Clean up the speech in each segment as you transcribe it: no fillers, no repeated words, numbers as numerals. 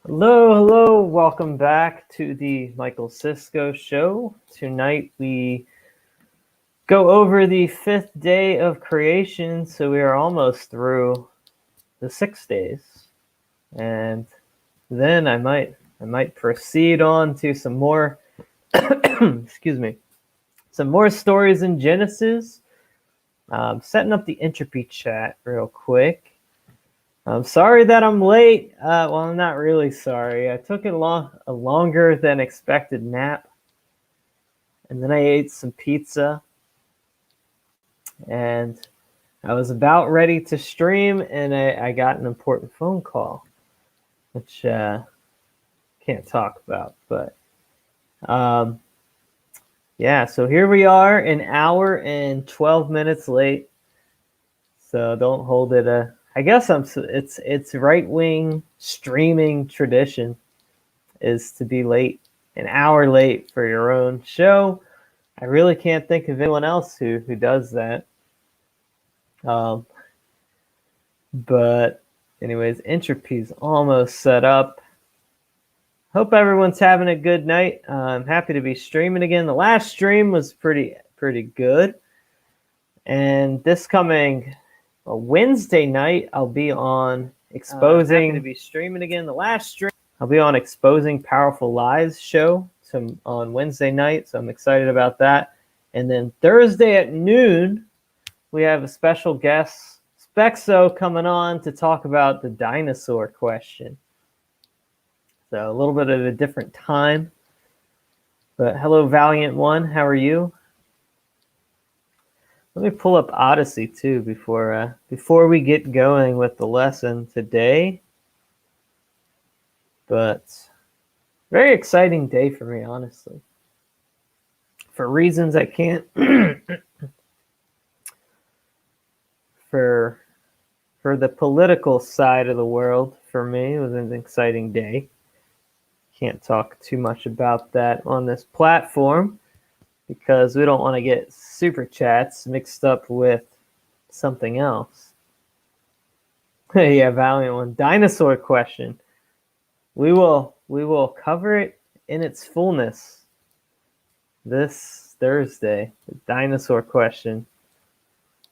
Hello, welcome back to the MichaelSisco show. Tonight we go over the 5th day of creation, so we are almost through the 6 days. And then I might proceed on to some more excuse me, some more stories in Genesis. Setting up the Entropy Chat real quick. I'm sorry that I'm late. Well, I'm not really sorry. I took a longer than expected nap, and then I ate some pizza, and I was about ready to stream, and I got an important phone call, which can't talk about. But yeah, so here we are, an hour and 12 minutes late. So don't hold it. I guess it's right-wing streaming tradition is to be late, an hour late for your own show. I really can't think of anyone else who does that. But anyways, Entropy's almost set up. Hope everyone's having a good night. I'm happy to be streaming again. The last stream was pretty good. And this coming Wednesday night, I'll be on exposing. Happy to be streaming again. The last stream, I'll be on Exposing Powerful Lies show on Wednesday night, so I'm excited about that. And then Thursday at noon, we have a special guest, Spexo, coming on to talk about the dinosaur question. So a little bit of a different time. But hello, Valiant One. How are you? Let me pull up Odyssey too before we get going with the lesson today. But very exciting day for me, honestly. For reasons I can't for the political side of the world, for me, it was an exciting day. Can't talk too much about that on this platform because we don't want to get super chats mixed up with something else. Yeah, Valiant One. Dinosaur question. We will cover it in its fullness this Thursday. The dinosaur question.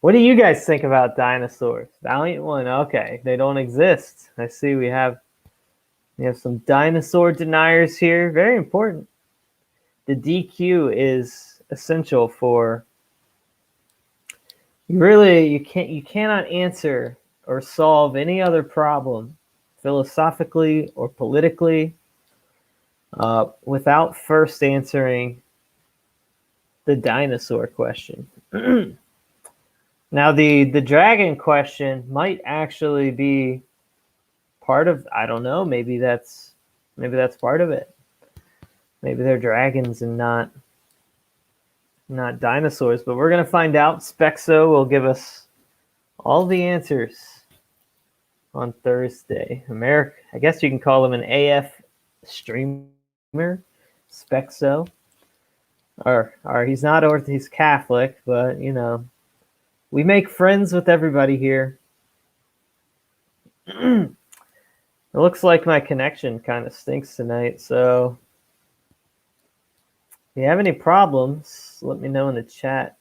What do you guys think about dinosaurs? Valiant One. Okay, they don't exist. I see we have some dinosaur deniers here. Very important. The DQ is essential for you cannot answer or solve any other problem philosophically or politically without first answering the dinosaur question. Now the dragon question might actually be part of, I don't know, maybe that's part of it. Maybe they're dragons and not dinosaurs, but we're going to find out. Spexo will give us all the answers on Thursday. I guess you can call him an AF streamer, Spexo. Or he's not he's Catholic, but we make friends with everybody here. It looks like my connection kind of stinks tonight, so if you have any problems, let me know in the chat.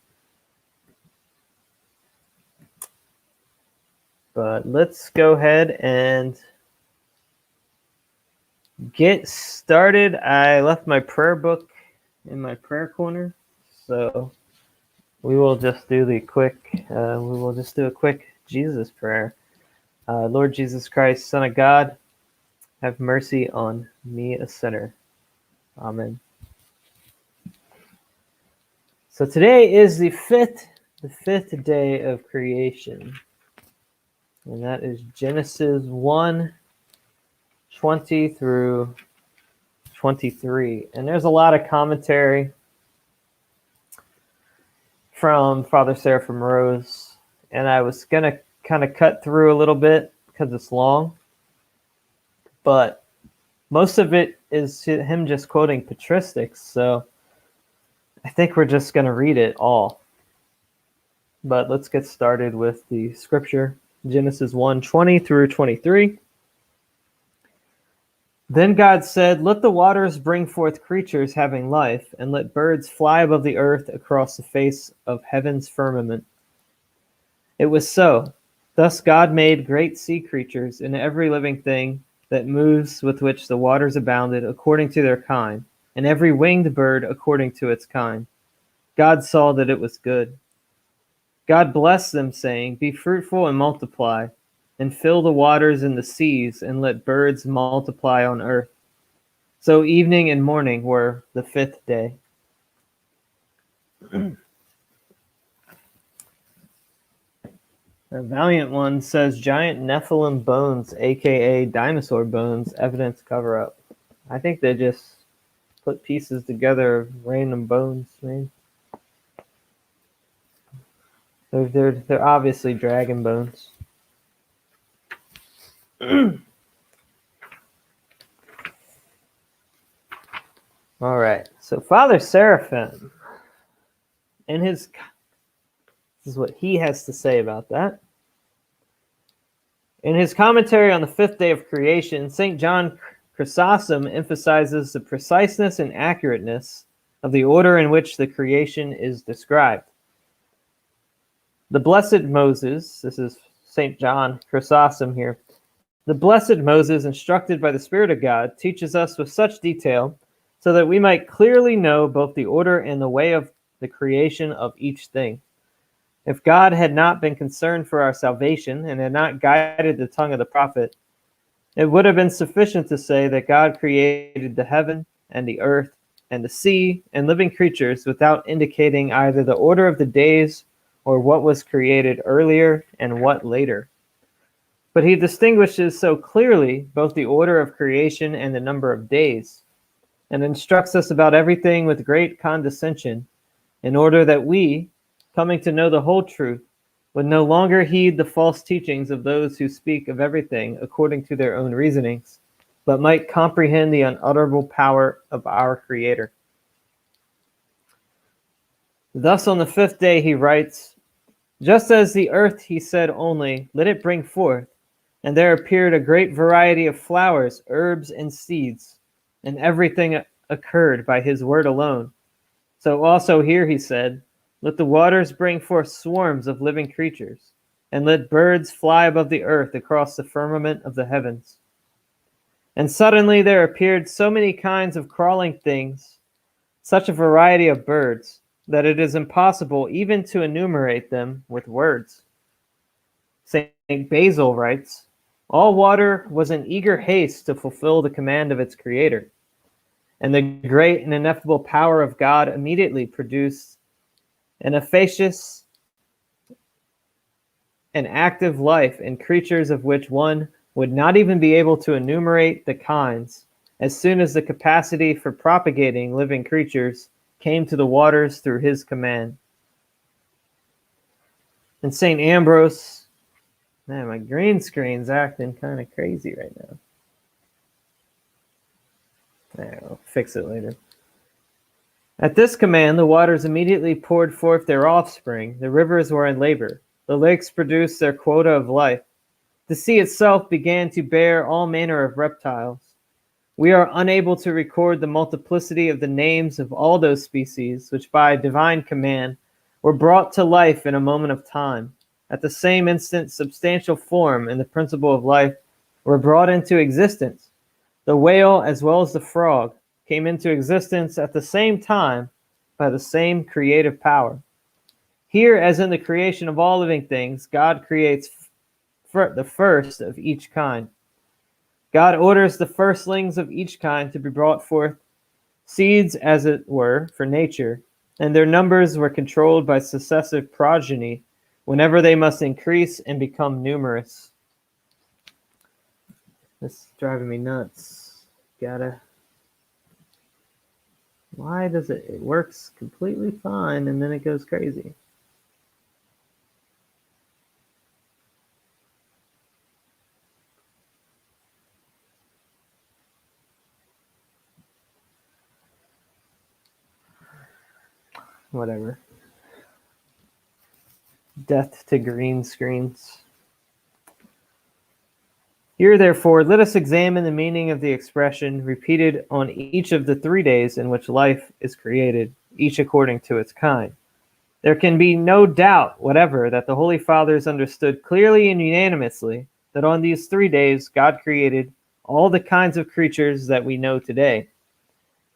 But let's go ahead and get started. I left my prayer book in my prayer corner, so we will just do a quick Jesus prayer. Lord Jesus Christ, Son of God, have mercy on me, a sinner. Amen. So today is the fifth day of creation, and that is Genesis 1:20 through 23. And there's a lot of commentary from Father Seraphim Rose, and I was gonna kind of cut through a little bit because it's long, but most of it is him just quoting patristics, so I think we're just going to read it all. But let's get started with the scripture. Genesis 1:20 through 23. Then God said, "Let the waters bring forth creatures having life, and let birds fly above the earth across the face of heaven's firmament." It was so. Thus God made great sea creatures and every living thing that moves, with which the waters abounded, according to their kind, and every winged bird according to its kind. God saw that it was good. God blessed them, saying, "Be fruitful and multiply, and fill the waters and the seas, and let birds multiply on earth." So evening and morning were the fifth day. The Valiant One says giant Nephilim bones, aka dinosaur bones, evidence cover up. I think they just put pieces together of random bones, man. They're obviously dragon bones. All right. So Father Seraphim, this is what he has to say about that. In his commentary on the fifth day of creation, St. John Chrysostom emphasizes the preciseness and accurateness of the order in which the creation is described. The Blessed Moses, this is St. John Chrysostom here, the Blessed Moses, instructed by the Spirit of God, teaches us with such detail so that we might clearly know both the order and the way of the creation of each thing. If God had not been concerned for our salvation and had not guided the tongue of the prophet, it would have been sufficient to say that God created the heaven and the earth and the sea and living creatures without indicating either the order of the days or what was created earlier and what later. But he distinguishes so clearly both the order of creation and the number of days, and instructs us about everything with great condescension, in order that we, coming to know the whole truth, would no longer heed the false teachings of those who speak of everything according to their own reasonings, but might comprehend the unutterable power of our Creator. Thus on the fifth day he writes, "Just as the earth he said only, let it bring forth, and there appeared a great variety of flowers, herbs, and seeds, and everything occurred by his word alone. So also here he said, let the waters bring forth swarms of living creatures, and let birds fly above the earth across the firmament of the heavens. And suddenly there appeared so many kinds of crawling things, such a variety of birds, that it is impossible even to enumerate them with words." St. Basil writes, "All water was in eager haste to fulfill the command of its creator, and the great and ineffable power of God immediately produced an efficacious and active life in creatures of which one would not even be able to enumerate the kinds, as soon as the capacity for propagating living creatures came to the waters through his command." And St. Ambrose, man, my green screen's acting kind of crazy right now. I'll fix it later. "At this command, the waters immediately poured forth their offspring. The rivers were in labor. The lakes produced their quota of life. The sea itself began to bear all manner of reptiles. We are unable to record the multiplicity of the names of all those species which by divine command were brought to life in a moment of time. At the same instant, substantial form and the principle of life were brought into existence. The whale, as well as the frog, came into existence at the same time by the same creative power. Here, as in the creation of all living things, God creates the first of each kind. God orders the firstlings of each kind to be brought forth, seeds, as it were, for nature, and their numbers were controlled by successive progeny whenever they must increase and become numerous." This is driving me nuts. Why does it works completely fine and then it goes crazy? Whatever. Death to green screens. Here, therefore, let us examine the meaning of the expression repeated on each of the 3 days in which life is created, each according to its kind. There can be no doubt whatever that the Holy Fathers understood clearly and unanimously that on these 3 days God created all the kinds of creatures that we know today.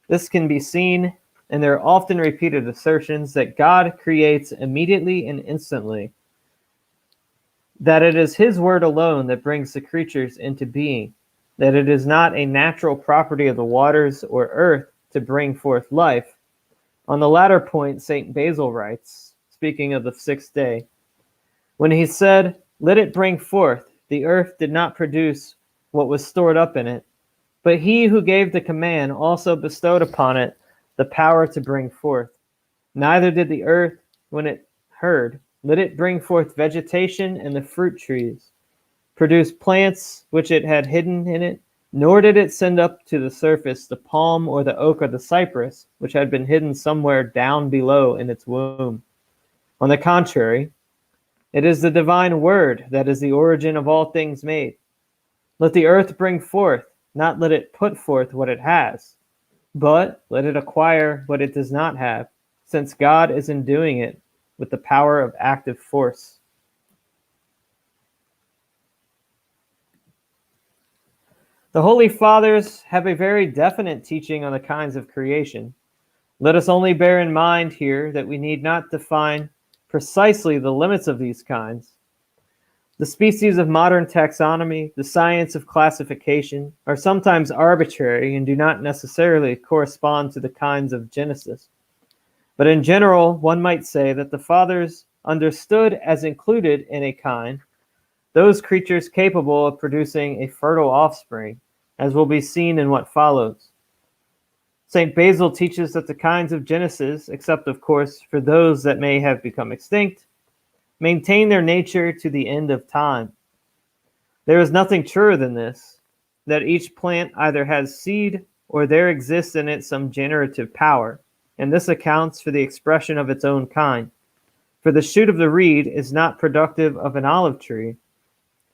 This can be seen in their often repeated assertions that God creates immediately and instantly, that it is his word alone that brings the creatures into being, that it is not a natural property of the waters or earth to bring forth life. On the latter point, St. Basil writes, speaking of the 6th day, when he said, "Let it bring forth," the earth did not produce what was stored up in it, but he who gave the command also bestowed upon it the power to bring forth. Neither did the earth, when it heard, "Let it bring forth vegetation and the fruit trees," produce plants which it had hidden in it, nor did it send up to the surface the palm or the oak or the cypress, which had been hidden somewhere down below in its womb. On the contrary, it is the divine word that is the origin of all things made. Let the earth bring forth, not let it put forth what it has, but let it acquire what it does not have, since God is enduing it with the power of active force. The Holy Fathers have a very definite teaching on the kinds of creation. Let us only bear in mind here that we need not define precisely the limits of these kinds. The species of modern taxonomy, the science of classification, are sometimes arbitrary and do not necessarily correspond to the kinds of Genesis. But in general, one might say that the Fathers understood as included in a kind those creatures capable of producing a fertile offspring, as will be seen in what follows. St. Basil teaches that the kinds of Genesis, except of course for those that may have become extinct, maintain their nature to the end of time. There is nothing truer than this, that each plant either has seed or there exists in it some generative power, and this accounts for the expression of its own kind. For the shoot of the reed is not productive of an olive tree,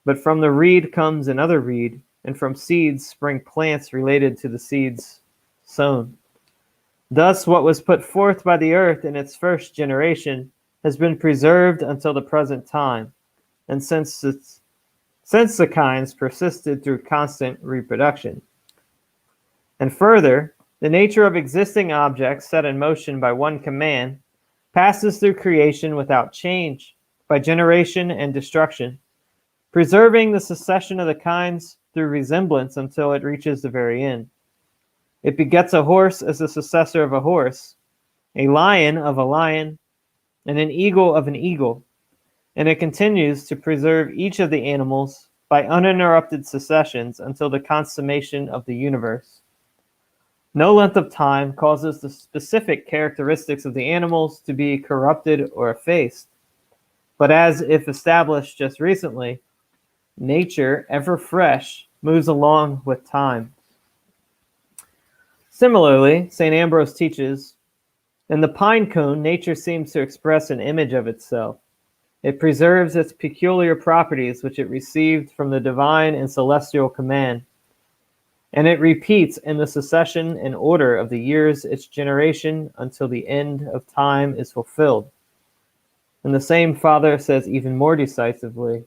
but from the reed comes another reed, and from seeds spring plants related to the seeds sown. Thus, what was put forth by the earth in its first generation has been preserved until the present time, and since the kinds persisted through constant reproduction. And further, the nature of existing objects set in motion by one command passes through creation without change, by generation and destruction, preserving the succession of the kinds through resemblance until it reaches the very end. It begets a horse as the successor of a horse, a lion of a lion, and an eagle of an eagle, and it continues to preserve each of the animals by uninterrupted successions until the consummation of the universe. No length of time causes the specific characteristics of the animals to be corrupted or effaced, but as if established just recently, nature, ever fresh, moves along with time. Similarly, St. Ambrose teaches, in the pine cone, nature seems to express an image of itself. It preserves its peculiar properties which it received from the divine and celestial command, and it repeats in the succession and order of the years its generation until the end of time is fulfilled. And the same Father says even more decisively,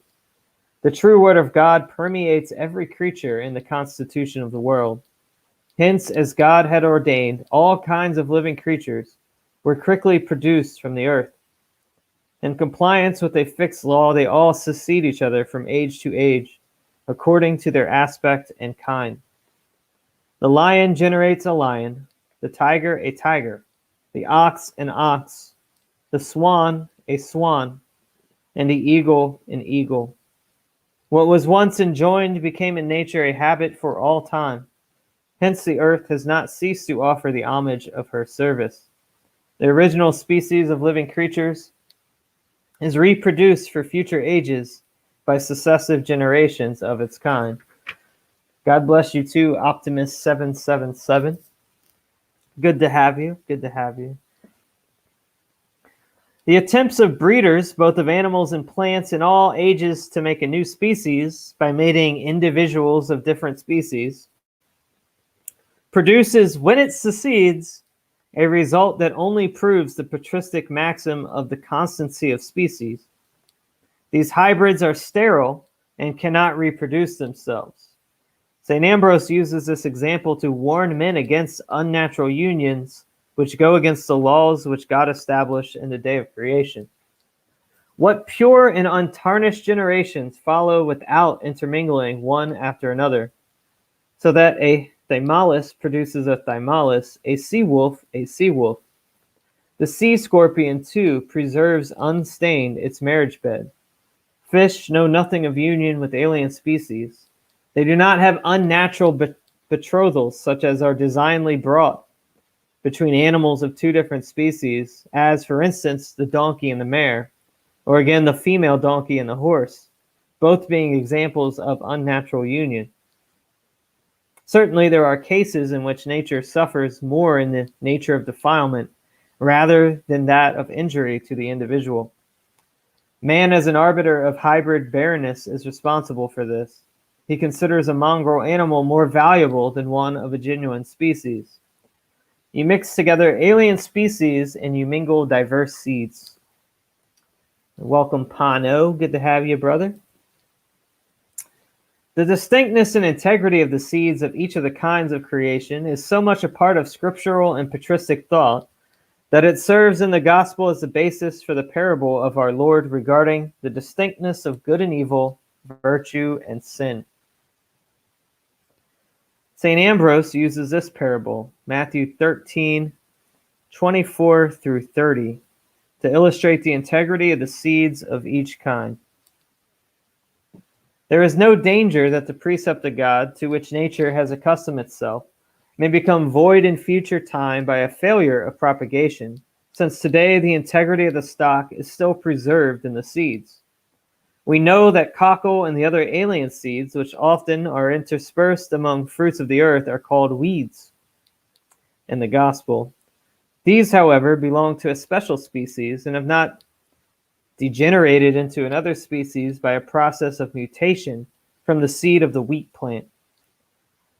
the true word of God permeates every creature in the constitution of the world. Hence, as God had ordained, all kinds of living creatures were quickly produced from the earth. In compliance with a fixed law, they all succeed each other from age to age, according to their aspect and kind. The lion generates a lion, the tiger a tiger, the ox an ox, the swan a swan, and the eagle an eagle. What was once enjoined became in nature a habit for all time. Hence the earth has not ceased to offer the homage of her service. The original species of living creatures is reproduced for future ages by successive generations of its kind. God bless you too, Optimist 777. Good to have you. Good to have you. The attempts of breeders, both of animals and plants in all ages, to make a new species by mating individuals of different species produces, when it succeeds, a result that only proves the patristic maxim of the constancy of species. These hybrids are sterile and cannot reproduce themselves. St. Ambrose uses this example to warn men against unnatural unions which go against the laws which God established in the day of creation. What pure and untarnished generations follow without intermingling one after another, so that a Thymalus produces a Thymalus, a sea-wolf, a sea-wolf. The sea scorpion, too, preserves unstained its marriage bed. Fish know nothing of union with alien species. They do not have unnatural betrothals, such as are designedly brought between animals of two different species, as, for instance, the donkey and the mare, or again the female donkey and the horse, both being examples of unnatural union. Certainly there are cases in which nature suffers more in the nature of defilement rather than that of injury to the individual. Man, as an arbiter of hybrid barrenness, is responsible for this. He considers a mongrel animal more valuable than one of a genuine species. You mix together alien species and you mingle diverse seeds. Welcome, Pano. Good to have you, brother. The distinctness and integrity of the seeds of each of the kinds of creation is so much a part of scriptural and patristic thought that it serves in the gospel as the basis for the parable of our Lord regarding the distinctness of good and evil, virtue and sin. St. Ambrose uses this parable, Matthew 13:24 through 30, to illustrate the integrity of the seeds of each kind. There is no danger that the precept of God, to which nature has accustomed itself, may become void in future time by a failure of propagation, since today the integrity of the stock is still preserved in the seeds. We know that cockle and the other alien seeds, which often are interspersed among fruits of the earth, are called weeds in the gospel. These, however, belong to a special species and have not degenerated into another species by a process of mutation from the seed of the wheat plant.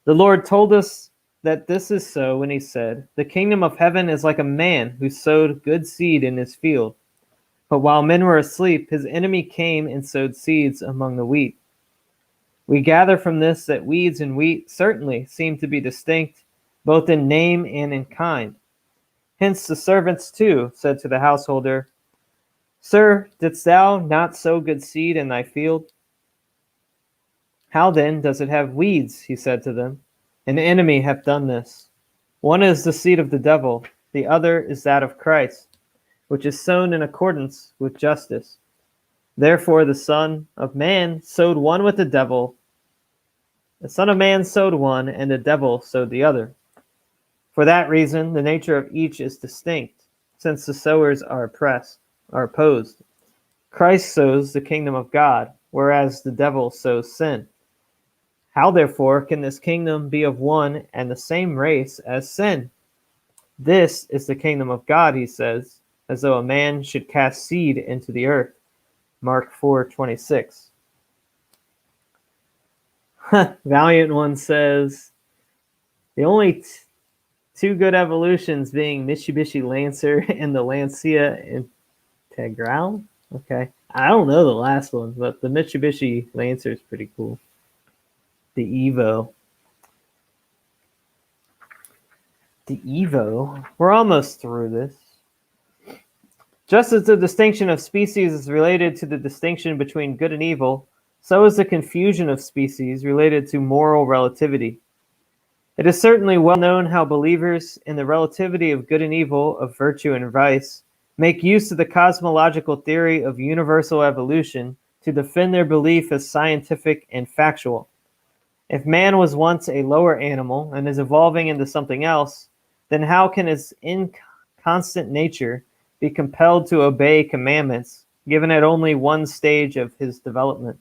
The Lord told us that this is so when he said, "The kingdom of heaven is like a man who sowed good seed in his field. But while men were asleep, his enemy came and sowed seeds among the wheat." We gather from this that weeds and wheat certainly seem to be distinct, both in name and in kind. Hence the servants too said to the householder, "Sir, didst thou not sow good seed in thy field?" "How then does it have weeds?" he said to them. "An enemy hath done this. One is the seed of the devil, the other is that of Christ, which is sown in accordance with justice. Therefore the Son of Man sowed one with the devil. The Son of Man sowed one, and the devil sowed the other. For that reason, the nature of each is distinct, since the sowers are opposed. Christ sows the kingdom of God, whereas the devil sows sin. How therefore can this kingdom be of one and the same race as sin? This is the kingdom of God, he says, as though a man should cast seed into the earth. Mark 4:26. Valiant One says, the only two good evolutions being Mitsubishi Lancer and the Lancia Integral. Okay. I don't know the last one, but the Mitsubishi Lancer is pretty cool. The Evo. We're almost through this. Just as the distinction of species is related to the distinction between good and evil, so is the confusion of species related to moral relativity. It is certainly well known how believers in the relativity of good and evil, of virtue and vice, make use of the cosmological theory of universal evolution to defend their belief as scientific and factual. If man was once a lower animal and is evolving into something else, then how can his inconstant nature be compelled to obey commandments, given at only one stage of his development?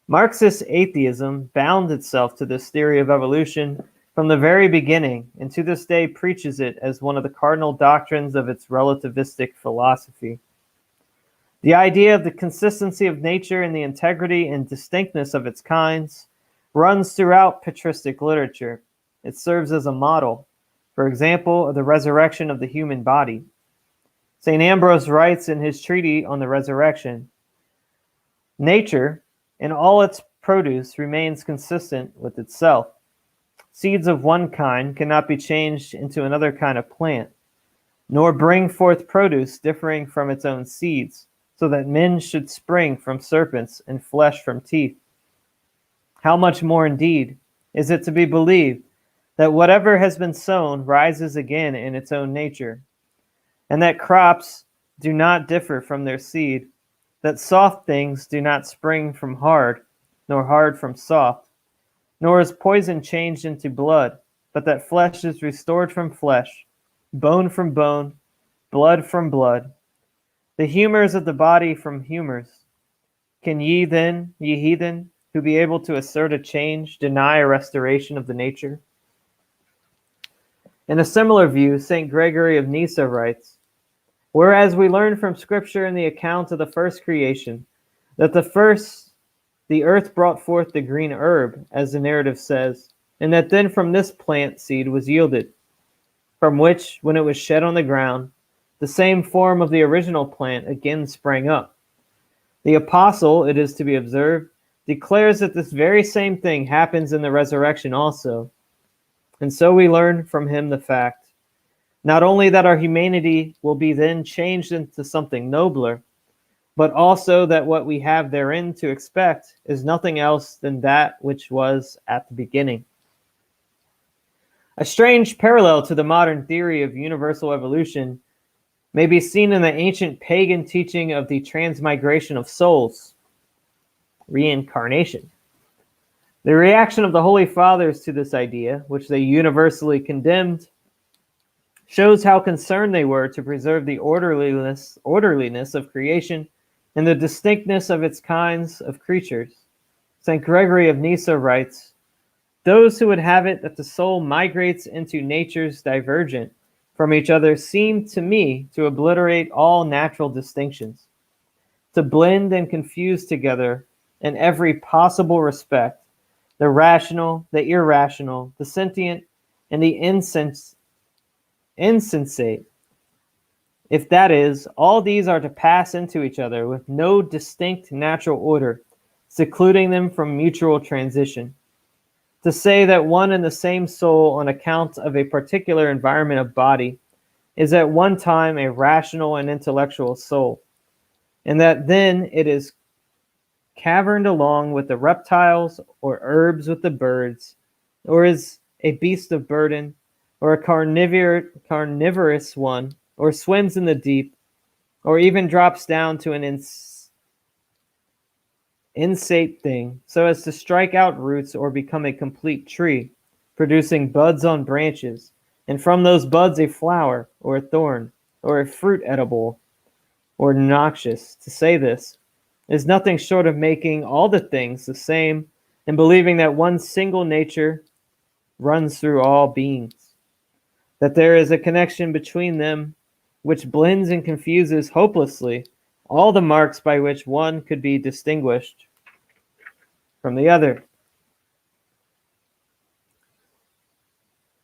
Marxist atheism bound itself to this theory of evolution from the very beginning, and to this day preaches it as one of the cardinal doctrines of its relativistic philosophy. The idea of the consistency of nature and the integrity and distinctness of its kinds runs throughout patristic literature. It serves as a model, for example, of the resurrection of the human body. St. Ambrose writes in his treatise on the resurrection, "Nature, in all its produce, remains consistent with itself. Seeds of one kind cannot be changed into another kind of plant, nor bring forth produce differing from its own seeds, so that men should spring from serpents and flesh from teeth. How much more indeed is it to be believed that whatever has been sown rises again in its own nature, and that crops do not differ from their seed, that soft things do not spring from hard, nor hard from soft, nor is poison changed into blood, but that flesh is restored from flesh, bone from bone, blood from blood, the humors of the body from humors. Can ye then, ye heathen, who be able to assert a change, deny a restoration of the nature?" In a similar view, St. Gregory of Nyssa writes, "Whereas we learn from Scripture in the account of the first creation, that the earth brought forth the green herb, as the narrative says, and that then from this plant seed was yielded, from which, when it was shed on the ground, the same form of the original plant again sprang up. The apostle, it is to be observed, declares that this very same thing happens in the resurrection also. And so we learn from him the fact, not only that our humanity will be then changed into something nobler, but also that what we have therein to expect is nothing else than that which was at the beginning." A strange parallel to the modern theory of universal evolution may be seen in the ancient pagan teaching of the transmigration of souls, reincarnation. The reaction of the Holy Fathers to this idea, which they universally condemned, shows how concerned they were to preserve the orderliness of creation and the distinctness of its kinds of creatures. St. Gregory of Nyssa writes, "Those who would have it that the soul migrates into natures divergent from each other seem to me to obliterate all natural distinctions, to blend and confuse together in every possible respect the rational, the irrational, the sentient, and the insensate. If that is, all these are to pass into each other with no distinct natural order, secluding them from mutual transition. To say that one and the same soul, on account of a particular environment of body, is at one time a rational and intellectual soul, and that then it is caverned along with the reptiles, or herbs with the birds, or is a beast of burden, or a carnivorous one, or swims in the deep, or even drops down to an insate thing, so as to strike out roots or become a complete tree, producing buds on branches, and from those buds a flower, or a thorn, or a fruit edible, or noxious. To say this is nothing short of making all the things the same, and believing that one single nature runs through all beings, that there is a connection between them which blends and confuses hopelessly all the marks by which one could be distinguished from the other."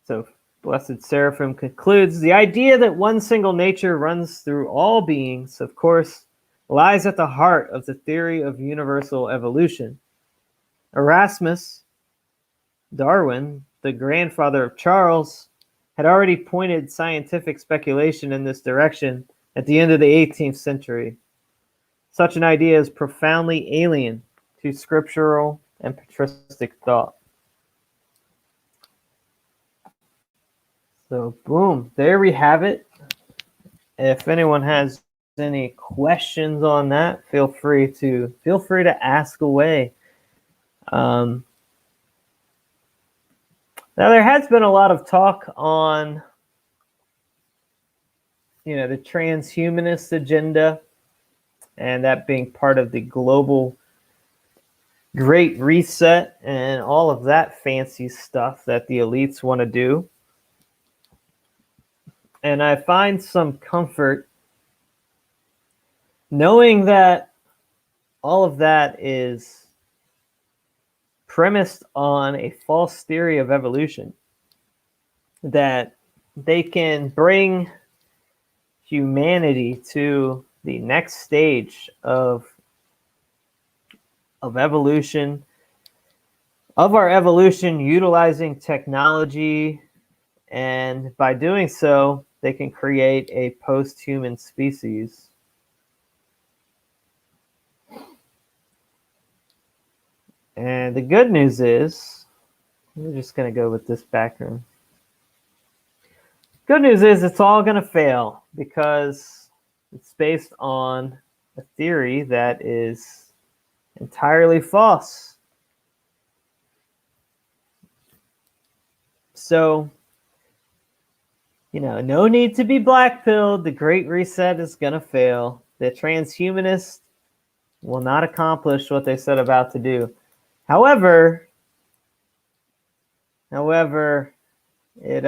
So Blessed Seraphim concludes, "The idea that one single nature runs through all beings, of course, lies at the heart of the theory of universal evolution. Erasmus Darwin, the grandfather of Charles, had already pointed scientific speculation in this direction at the end of the 18th century. Such an idea is profoundly alien to scriptural and patristic thought." So, boom, there we have it. If anyone has any questions on that, feel free to ask away. Now, there has been a lot of talk on, the transhumanist agenda, and that being part of the global Great Reset and all of that fancy stuff that the elites want to do. And I find some comfort knowing that all of that is premised on a false theory of evolution, that they can bring humanity to the next stage of evolution, of our evolution, utilizing technology, and by doing so, they can create a post-human species. And the good news is, we're just going to go with this background. Good news is it's all going to fail because it's based on a theory that is entirely false. So, no need to be black-pilled. The Great Reset is going to fail. The transhumanists will not accomplish what they set about to do. However, it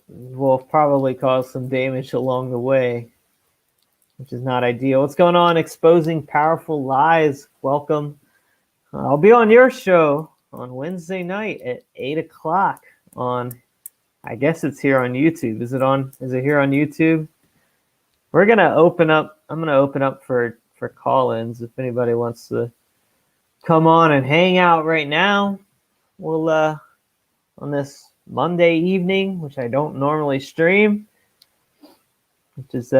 will probably cause some damage along the way, which is not ideal. What's going on? Exposing Powerful Lies. Welcome. I'll be on your show on Wednesday night at 8 o'clock on, I guess it's here on YouTube. Is it here on YouTube? I'm going to open up for call-ins if anybody wants to come on and hang out right now. We'll on this Monday evening, which I don't normally stream, which is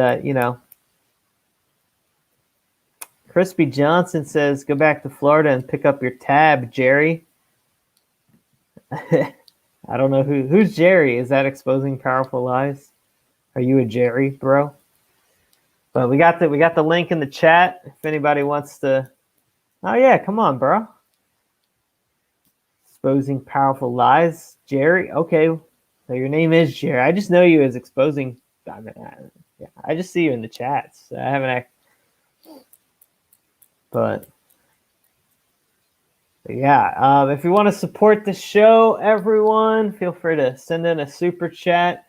Crispy Johnson says, go back to Florida and pick up your tab, Jerry. I don't know who's Jerry. Is that Exposing Powerful Lies? Are you a Jerry, bro? But we got the link in the chat if anybody wants to. Oh yeah, come on, bro. Exposing Powerful Lies, Jerry. Okay, so your name is Jerry. I just know you as Exposing. I just see you in the chats. I haven't. But yeah, if you want to support the show, everyone, feel free to send in a super chat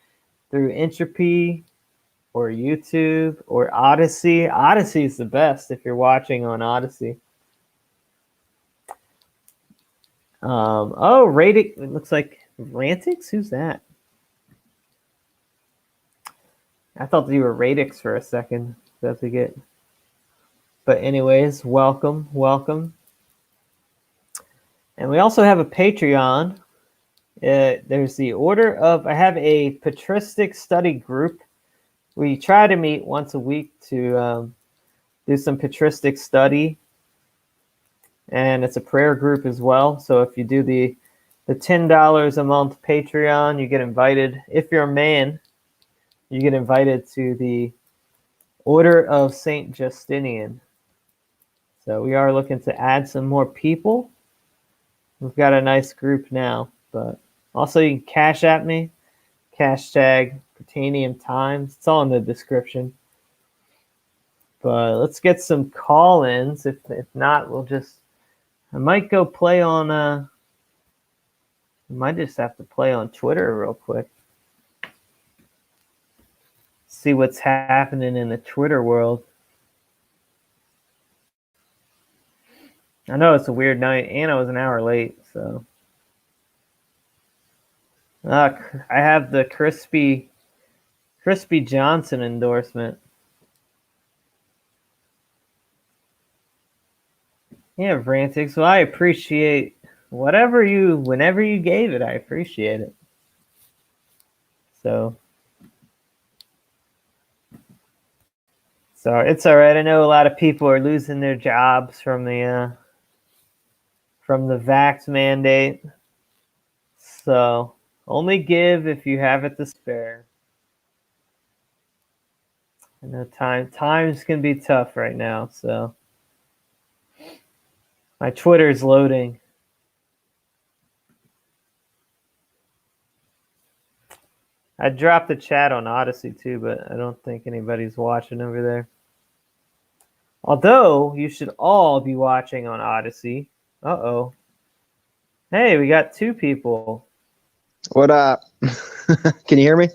through Entropy or YouTube or Odyssey. Odyssey is the best if you're watching on Odyssey. Radic. It looks like Rantix. Who's that? I thought you were Radix for a second. That's a get. But anyways, welcome. And we also have a Patreon. There's the Order of. I have a Patristic study group. We try to meet once a week to do some Patristic study. And it's a prayer group as well. So if you do the $10 a month Patreon, you get invited. If you're a man, you get invited to the Order of Saint Justinian. So we are looking to add some more people. We've got a nice group now, but also you can cash at me, hashtag PrytaneumTimes. It's all in the description. But let's get some call-ins. If not, I might go play on. I might just have to play on Twitter real quick. See what's happening in the Twitter world. I know it's a weird night, and I was an hour late, so. I have the Crispy Johnson endorsement. Yeah, Rantix. Well, I appreciate whenever you gave it, I appreciate it. So it's all right. I know a lot of people are losing their jobs from the vax mandate. So only give if you have it to spare. I know times can be tough right now, so my Twitter's loading. I dropped the chat on Odyssey too, but I don't think anybody's watching over there. Although you should all be watching on Odyssey. Uh-oh. Hey, we got 2 people. What up? Can you hear me?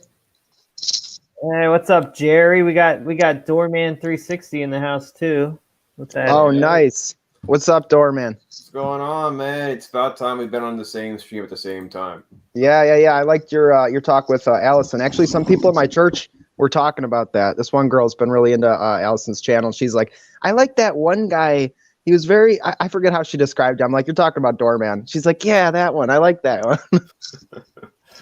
Hey, what's up, Jerry? We got Doorman 360 in the house too. What's that? Oh, nice. What's up, Doorman? What's going on, man? It's about time we've been on the same stream at the same time. Yeah. I liked your talk with Allison. Actually, some people at my church were talking about that. This one girl's been really into Allison's channel. She's like, I like that one guy. He was very, I forget how she described him. I'm like, you're talking about Doorman. She's like, yeah, that one. I like that one.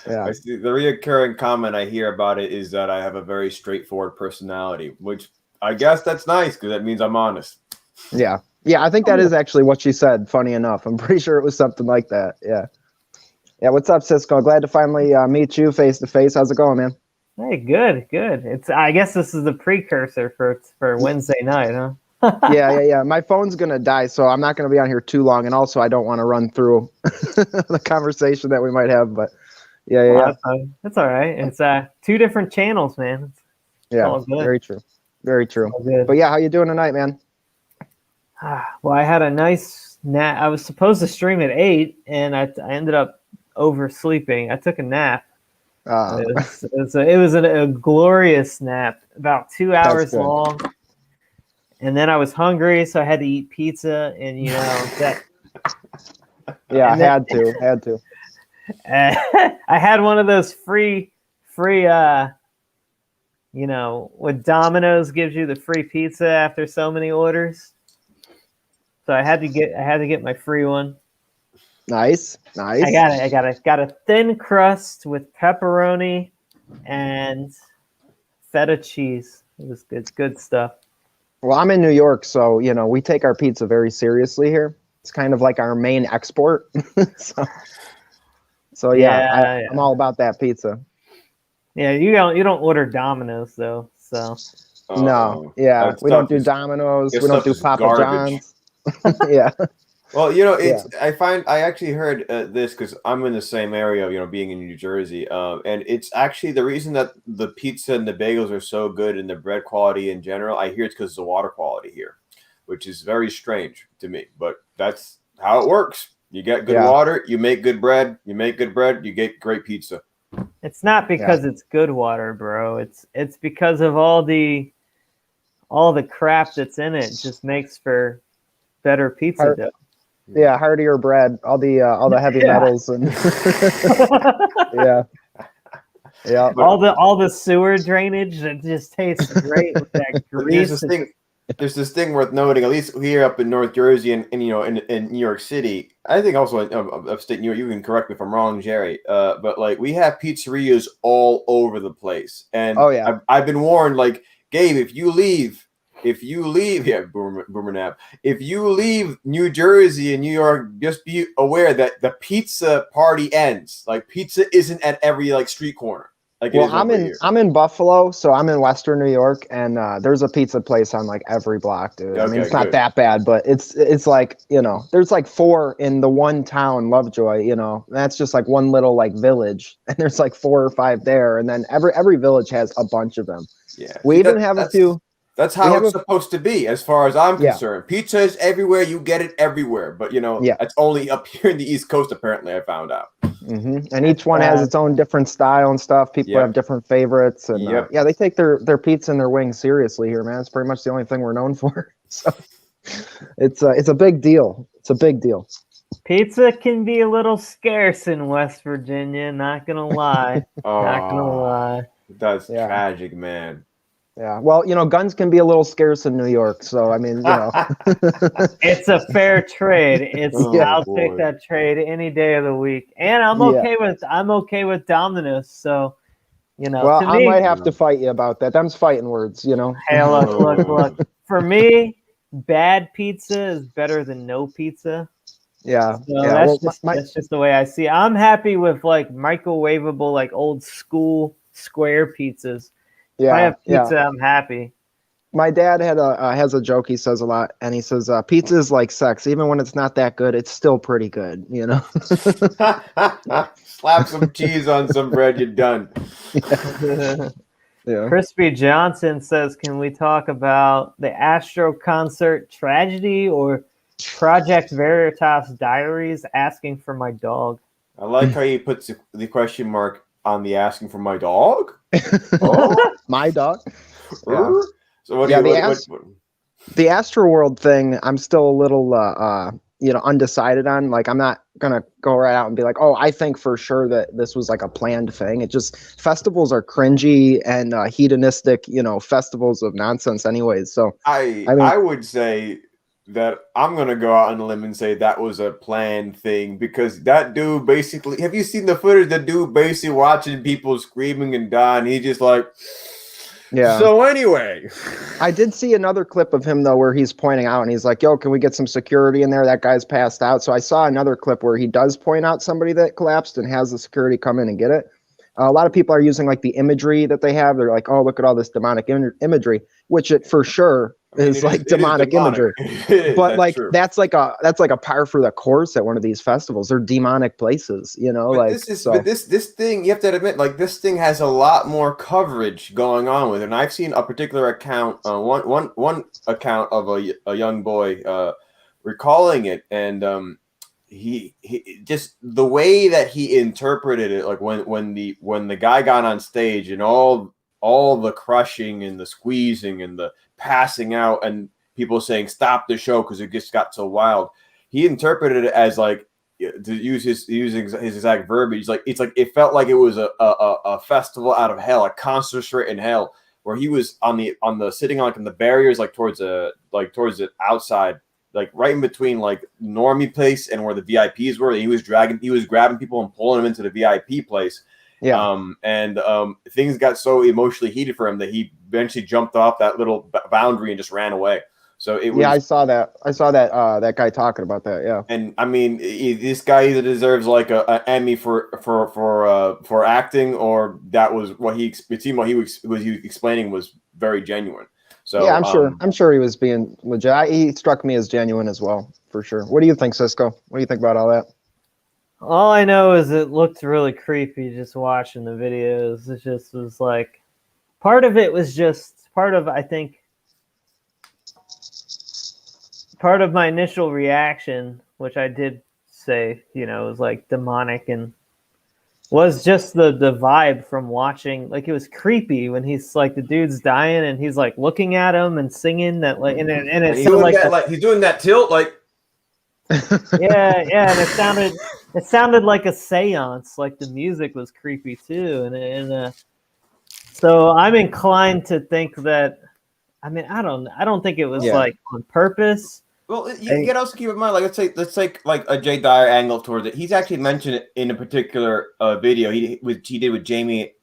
Yeah. I see, the reoccurring comment I hear about it is that I have a very straightforward personality, which I guess that's nice because that means I'm honest. Yeah. I think that is actually what she said. Funny enough, I'm pretty sure it was something like that. Yeah. What's up, Sisco? Glad to finally meet you face to face. How's it going, man? Hey, good. I guess this is the precursor for Wednesday night, huh? Yeah. My phone's gonna die, so I'm not gonna be on here too long. And also, I don't want to run through the conversation that we might have. But yeah. That's all right. It's 2 different channels, man. Yeah, very true. But yeah, how you doing tonight, man? Well, I had a nice nap. I was supposed to stream at 8, and I ended up oversleeping. I took a nap. It was a glorious nap, about 2 hours long. And then I was hungry, so I had to eat pizza, and that. Yeah, I had to. I had one of those free, when Domino's gives you the free pizza after so many orders. So I had to get my free one. Nice. I got a thin crust with pepperoni and feta cheese. It was good stuff. Well, I'm in New York, so we take our pizza very seriously here. It's kind of like our main export. so yeah, I'm all about that pizza. Yeah, you don't order Domino's though, so. No, yeah, we don't do Domino's. We don't do Papa John's. Yeah. Well, I actually heard this because I'm in the same area, being in New Jersey, and it's actually the reason that the pizza and the bagels are so good and the bread quality in general. I hear it's because of the water quality here, which is very strange to me, but that's how it works. You get good water, you make good bread. You make good bread, you get great pizza. It's not because it's good water, bro. It's because of all the crap that's in it. It just makes for better pizza dough. Yeah, heartier bread, all the heavy metals and yeah. But all the sewer drainage that just tastes great with that grease. There's this thing worth noting, at least here up in North Jersey and in New York City. I think also in upstate New York. You can correct me if I'm wrong, Jerry. But like we have pizzerias all over the place, and I've been warned, like Gabe, if you leave, Boomer Nap. If you leave New Jersey and New York, just be aware that the pizza party ends. Like pizza isn't at every street corner. I'm in Buffalo, so I'm in Western New York, and there's a pizza place on every block, dude. I mean, it's not that bad, but it's like there's 4 in the one town, Lovejoy. That's just one little village, and there's 4 or 5 there, and then every village has a bunch of them. Yeah, we even have a few. That's how it's supposed to be, as far as I'm concerned. Pizza is everywhere. You get it everywhere. But, it's only up here in the East Coast, apparently, I found out. Mm-hmm. And each one has its own different style and stuff. People have different favorites. And, they take their pizza and their wings seriously here, man. It's pretty much the only thing we're known for. So it's a big deal. It's a big deal. Pizza can be a little scarce in West Virginia, not going to lie. Not going to lie. That's tragic, man. Yeah, well, guns can be a little scarce in New York, so I mean, it's a fair trade. I'll take that trade any day of the week, and I'm okay with Domino's. So, well, I might have to fight you about that. Them's fighting words, Hey, look. For me, bad pizza is better than no pizza. Yeah, so that's just the way I see it. I'm happy with microwavable, old school square pizzas. If I have pizza, I'm happy. My dad has a joke he says a lot, and he says, pizza is like sex. Even when it's not that good, it's still pretty good, Slap some cheese on some bread, you're done. Yeah. Crispy Johnson says, can we talk about the Astro concert tragedy or Project Veritas Diaries asking for my dog? I like how he puts the question mark on the asking for my dog. Oh, My dog. Yeah. So what Yeah, do you? The Astroworld thing, I'm still a little, undecided on. Like, I'm not gonna go right out and be like, "Oh, I think for sure that this was like a planned thing." It just festivals are cringy and hedonistic, festivals of nonsense, anyways. So I mean, would say that I'm gonna go out on a limb and say that was a planned thing because that dude basically. Have you seen the footage? The dude basically watching people screaming and dying. He just like. yeah. So anyway, I did see another clip of him though where he's pointing out and he's like, "Yo, can we get some security in there? That guy's passed out." So I saw another clip where he does point out somebody that collapsed and has the security come in and get it. A lot of people are using like the imagery that they have. They're like, "Oh, look at all this demonic imagery," which it for sure is like demonic imagery. But like that's like a par for the course at one of these festivals. They're demonic places, But this thing you have to admit, like this thing has a lot more coverage going on with it. And I've seen a particular account, one account of a young boy recalling it, and he just the way that he interpreted it, like when the guy got on stage and all the crushing and the squeezing and the passing out and people saying stop the show because it just got so wild. He interpreted it as like, to use his exact verbiage, like it felt like it was a festival out of hell, a concert straight in hell, where he was on the sitting on the barriers, like towards the outside, like right in between like normie place and where the VIPs were. He was grabbing people and pulling them into the VIP place. Yeah. Things got so emotionally heated for him that he eventually jumped off that little boundary and just ran away. So it was. Yeah, I saw that. That guy talking about that. Yeah. And I mean, this guy either deserves like an Emmy for acting, or that was what it seemed what he was explaining was very genuine. So yeah, I'm sure he was being legit. He struck me as genuine as well, for sure. What do you think, Sisco? What do you think about all that? All I know is it looked really creepy just watching the videos. It just was like, part of it was just I think part of my initial reaction, which I did say, was like demonic, and was just the vibe from watching. Like, it was creepy when he's like, the dude's dying and he's like looking at him and singing that, like, and it sounded like he's doing that tilt, like. yeah, and it sounded like a seance. Like the music was creepy too, and so I'm inclined to think that. I mean, I don't think it was like on purpose. Well, you can also keep in mind, like let's take like a Jay Dyer angle towards it. He's actually mentioned it in a particular video he did with Jamie.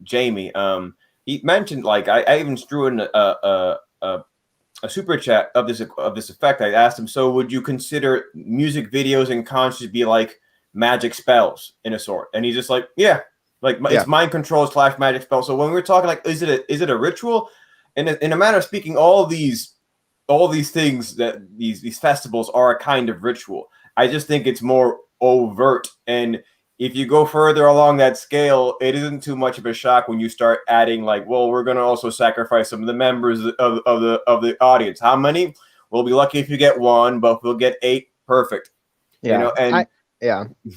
He mentioned, like, I even threw in a super chat of this effect. I asked him, so would you consider music videos and concerts be like magic spells in a sort? And he's just like, yeah, like it's mind control / magic spell. So when we're talking like, is it a ritual? And in a matter of speaking, all these things that these festivals are a kind of ritual. I just think it's more overt. And if you go further along that scale, it isn't too much of a shock when you start adding like, well, we're going to also sacrifice some of the members of the audience. How many? We'll be lucky if you get one, but if we'll get 8, perfect. Yeah.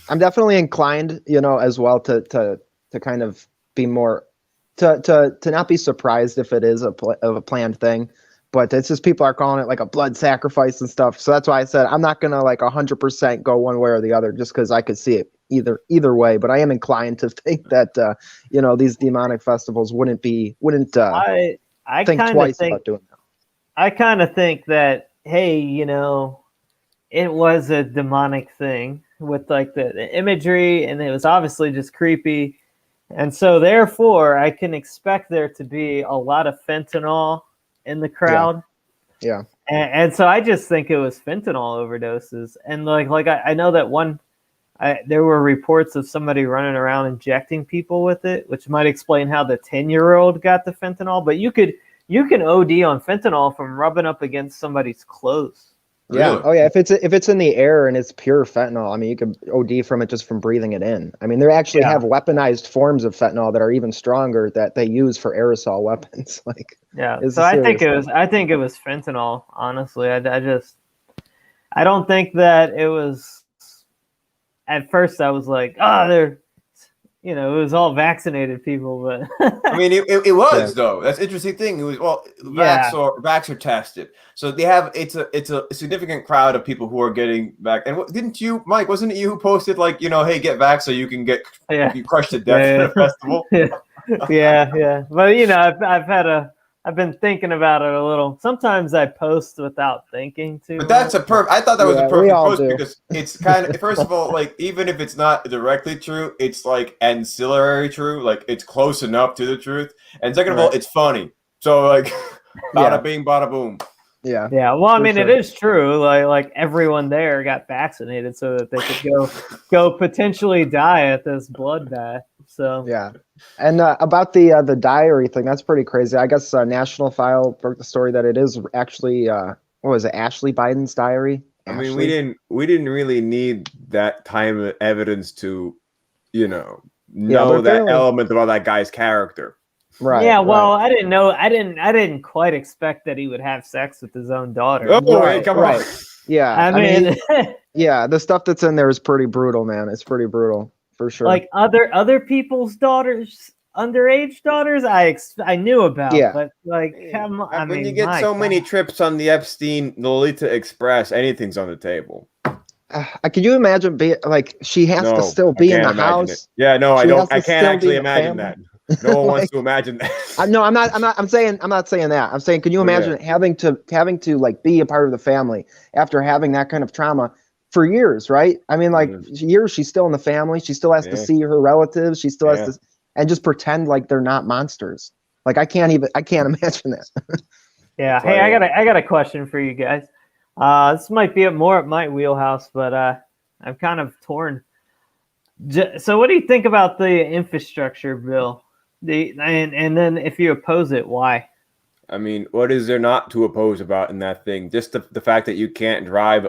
I'm definitely inclined, as well to kind of be more to not be surprised if it is a planned thing. But it's just people are calling it like a blood sacrifice and stuff. So that's why I said I'm not going to like 100% go one way or the other just because I could see it either way. But I am inclined to think that, these demonic festivals wouldn't think twice about doing that. I kind of think that, hey, it was a demonic thing with like the imagery, and it was obviously just creepy. And so therefore, I can expect there to be a lot of fentanyl in the crowd. Yeah. And so I just think it was fentanyl overdoses. And like I know that there were reports of somebody running around injecting people with it, which might explain how the 10-year-old got the fentanyl. But you can OD on fentanyl from rubbing up against somebody's clothes. Yeah. Really? Oh yeah. If it's in the air and it's pure fentanyl, I mean, you could OD from it just from breathing it in. I mean, they actually have weaponized forms of fentanyl that are even stronger that they use for aerosol weapons. Like, Yeah. it's So a I think serious it was fentanyl. Honestly, I don't think that it was. At first, I was like, oh, they're, it was all vaccinated people, but I mean, it was though. That's an interesting thing. It was vax are tested, so they have it's a significant crowd of people who are getting back. And didn't you, Mike? Wasn't it you who posted like, hey, get vax so you can get you crushed to death at a festival? yeah. But I've been thinking about it a little. Sometimes I post without thinking too. But that's I thought that was a perfect post do. because it's kind of, first of all, like, even if it's not directly true, it's like ancillary true, like it's close enough to the truth. And second of all, it's funny. So like, bada bing, bada boom. Yeah. Yeah. Well, I mean, it is true. Like everyone there got vaccinated so that they could go potentially die at this bloodbath. So yeah. And about the diary thing, that's pretty crazy. I guess National File broke the story that it is actually what was it, Ashley Biden's diary? I mean, we didn't really need that time of evidence to, know that element about that guy's character. Right. Yeah. Well, I didn't know. I didn't quite expect that he would have sex with his own daughter. Oh, come on. Yeah. I mean, yeah, the stuff that's in there is pretty brutal, man. It's pretty brutal for sure. Like other people's daughters, underage daughters, I knew about, but like, come on. I mean, you get so many trips on the Epstein Lolita Express, anything's on the table. Could you imagine she has to still be in the house? Yeah, no, I don't. I can't actually imagine that. No one wants to imagine that. No, I'm not. I'm not saying that. I'm saying, can you imagine having to like be a part of the family after having that kind of trauma for years, right? I mean, like years. She's still in the family. She still has to see her relatives. She still has to, and just pretend like they're not monsters. Like I can't imagine that. Yeah. Hey, I got a question for you guys. This might be more at my wheelhouse, but I'm kind of torn. So, what do you think about the infrastructure bill? And then if you oppose it, why? I mean, what is there not to oppose about in that thing? Just the fact that you can't drive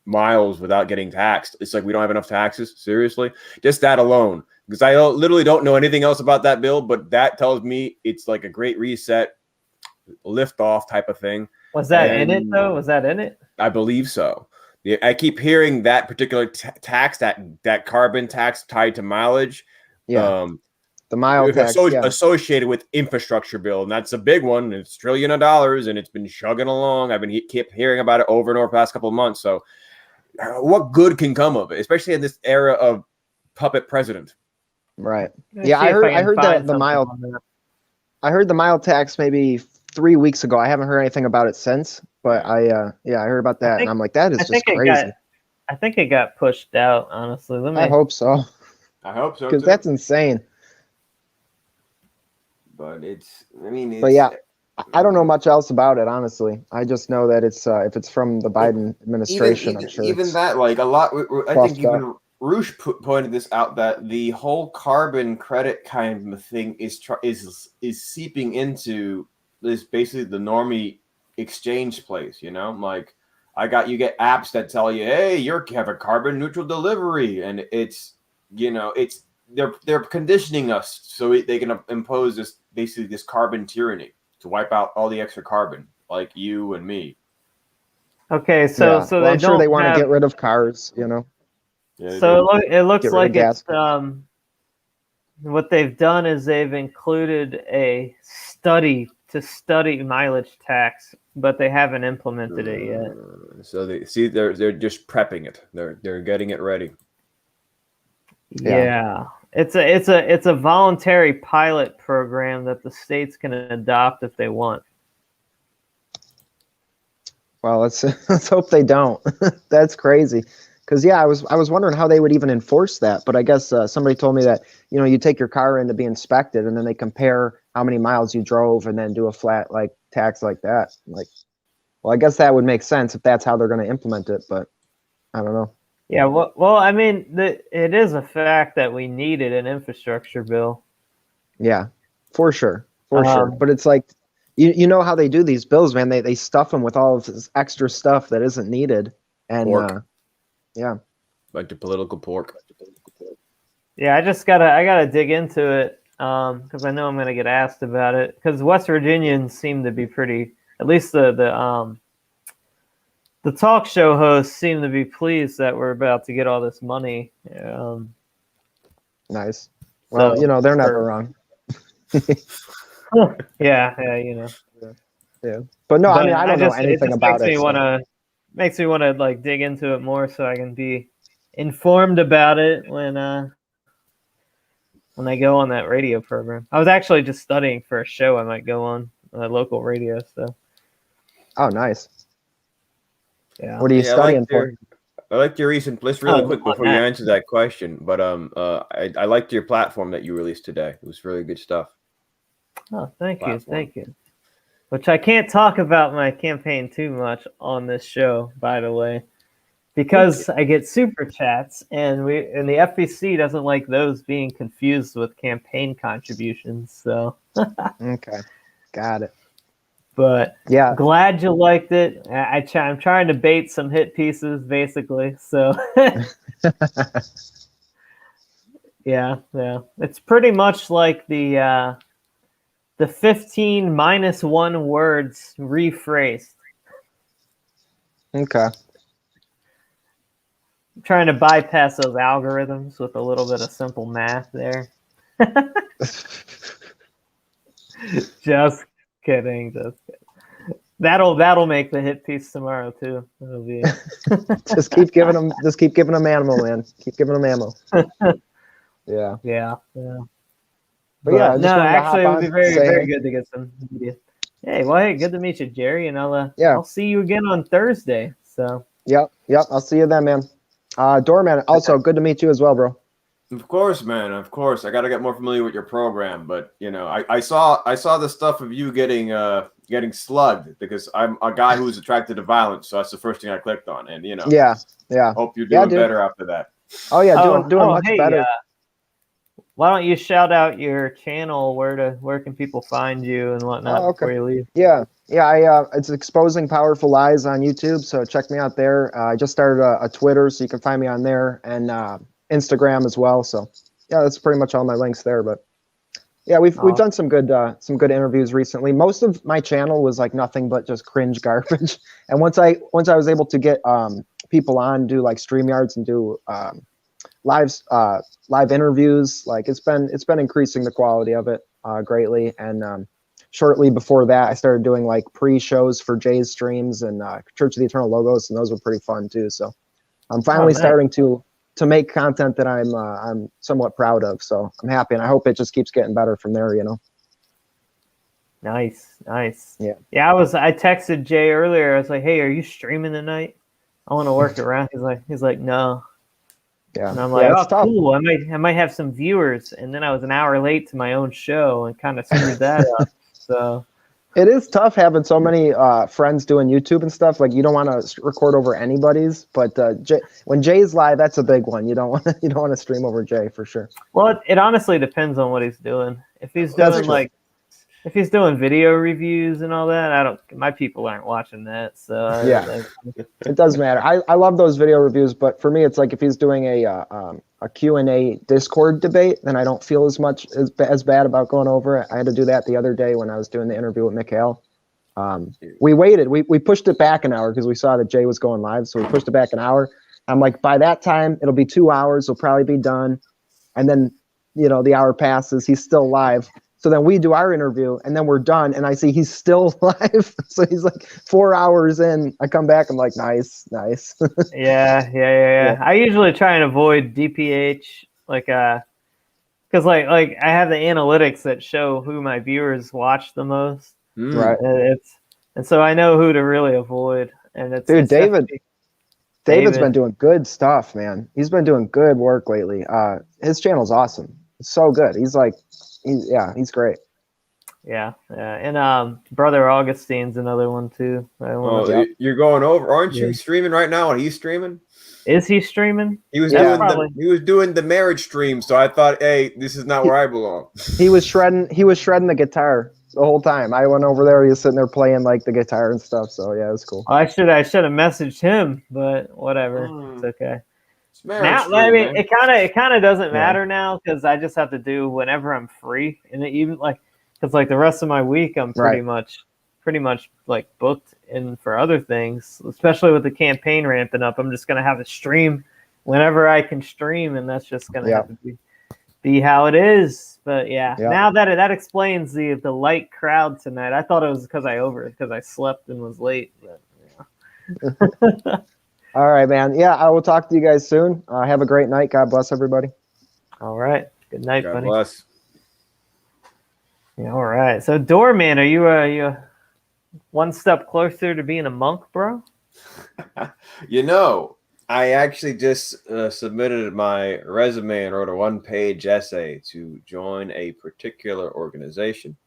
miles without getting taxed. It's like we don't have enough taxes. Seriously, just that alone. Because I literally don't know anything else about that bill, but that tells me it's like a great reset, lift off type of thing. Was that in it though? Was that in it? I believe so. I keep hearing that particular tax, that carbon tax tied to mileage. Yeah. The mile tax associated with infrastructure bill, and that's a big one. It's $1 trillion, and it's been chugging along. I've been keep hearing about it over and over the past couple of months. So, what good can come of it, especially in this era of puppet president? Right. Yeah, I heard that the mile. I heard the mile tax maybe 3 weeks ago. I haven't heard anything about it since, but I heard about that, and I'm like, that is just crazy. I think it got pushed out. Honestly, I hope so. I hope so because that's insane. But I don't know much else about it, honestly. I just know that it's if it's from the Biden administration, I'm sure. Even that, like a lot, I think even Roosh pointed this out, that the whole carbon credit kind of thing is seeping into this, basically the normie exchange place. Like you get apps that tell you, hey, you have a carbon neutral delivery, and it's they're conditioning us so they can impose this carbon tyranny to wipe out all the extra carbon, like you and me. Okay, so I'm sure they want to get rid of cars, Yeah, so it looks like it's what they've done is they've included a study to study mileage tax, but they haven't implemented it yet. So they're just prepping it. They're getting it ready. Yeah. It's a voluntary pilot program that the states can adopt if they want. Well, let's hope they don't. That's crazy. Because I was wondering how they would even enforce that, but I guess somebody told me that you take your car in to be inspected, and then they compare how many miles you drove, and then do a flat tax like that. Well, I guess that would make sense if that's how they're going to implement it, but I don't know. Yeah, well, I mean, it is a fact that we needed an infrastructure bill. Yeah, for sure. But it's like, You know how they do these bills, man. They stuff them with all of this extra stuff that isn't needed. And yeah. Like the political pork. Yeah, I gotta dig into it because I know I'm gonna get asked about it. Because West Virginians seem to be pretty, at least the talk show hosts seem to be pleased that we're about to get all this money. Nice. Well, So, they're never wrong. yeah. Yeah. But no, I mean, I don't know it anything just about makes me wanna like dig into it more so I can be informed about it when I go on that radio program. I was actually just studying for a show I might go on local radio. So. Oh, nice. Yeah. What are you studying for? I liked your recent. Just really quick before you answer that question, but I liked your platform that you released today. It was really good stuff. Oh, thank you. Which I can't talk about my campaign too much on this show, by the way, because I get super chats, and the FEC doesn't like those being confused with campaign contributions. So. Okay, got it. But yeah, glad you liked it. I'm trying to bait some hit pieces, basically. So. Yeah. It's pretty much like the 15 minus 1 words rephrased. Okay. I'm trying to bypass those algorithms with a little bit of simple math there. Just kidding. That'll make the hit piece tomorrow too. It'll be just keep giving them ammo, man. Keep giving them ammo. Yeah. But yeah, I just actually, it would be very, very good to get some media. Hey, good to meet you, Jerry, and I'll see you again on Thursday. So. Yep. I'll see you then, man. Doorman, also good to meet you as well, bro. Of course, man. Of course, I got to get more familiar with your program, but I saw the stuff of you getting slugged because I'm a guy who's attracted to violence, so that's the first thing I clicked on, and Yeah. Hope you're doing better after that. Oh yeah, doing much better. Why don't you shout out your channel? Where can people find you and whatnot before you leave? Yeah. It's Exposing Powerful Lies on YouTube, so check me out there. I just started a Twitter, so you can find me on there, and Instagram as well. So yeah, that's pretty much all my links there. But yeah, we've done some good interviews recently. Most of my channel was like nothing but just cringe garbage. And once I was able to get people on, do like StreamYards and do live interviews, like it's been increasing the quality of it greatly. And shortly before that, I started doing like pre-shows for Jay's streams and Church of the Eternal Logos, and those were pretty fun too. So I'm finally starting to make content that I'm somewhat proud of. So I'm happy, and I hope it just keeps getting better from there. Nice. Yeah. I texted Jay earlier. I was like, "Hey, are you streaming tonight? I want to work around." He's like, "No." Yeah. And I'm like, "Oh, cool. I might have some viewers." And then I was an hour late to my own show and kind of screwed that up. So it is tough having so many friends doing YouTube and stuff. Like you don't want to record over anybody's, but when Jay's live, that's a big one. You don't want to stream over Jay for sure. Well, it honestly depends on what he's doing. If he's doing if he's doing video reviews and all that, my people aren't watching that. So yeah, it does matter. I love those video reviews, but for me, it's like if he's doing a Q&A Discord debate, then I don't feel as bad about going over it. I had to do that the other day when I was doing the interview with Michael. We waited. We pushed it back an hour because we saw that Jay was going live, so we pushed it back an hour. I'm like, by that time, it'll be 2 hours. We'll probably be done. And then, the hour passes. He's still live. So then we do our interview, and then we're done, and I see he's still live. So he's like 4 hours in. I come back, I'm like, nice. Yeah. I usually try and avoid DPH, because I have the analytics that show who my viewers watch the most. Right. And so I know who to really avoid. And it's David's been doing good stuff, man. He's been doing good work lately. His channel's awesome. It's so good. He's great. Yeah. And Brother Augustine's another one too. You're going over. Aren't you streaming right now? And he's streaming. Is he streaming? He was doing the marriage stream. So I thought, hey, this is not where I belong. He was shredding the guitar the whole time. I went over there. He was sitting there playing like the guitar and stuff. So yeah, it was cool. I should have messaged him, but whatever. It's okay. Now, I mean, it kind of doesn't matter now because I just have to do whenever I'm free, and even like because like the rest of my week I'm pretty much like booked in for other things, especially with the campaign ramping up. I'm just gonna have to stream whenever I can stream, and that's just gonna have to be how it is. But now that explains the light crowd tonight. I thought it was because I slept and was late. But, All right, man. Yeah, I will talk to you guys soon. Have a great night. God bless everybody. All right. Good night, God buddy. Bless. Yeah, all right. So, Doorman, are you one step closer to being a monk, bro? I actually just submitted my resume and wrote a one-page essay to join a particular organization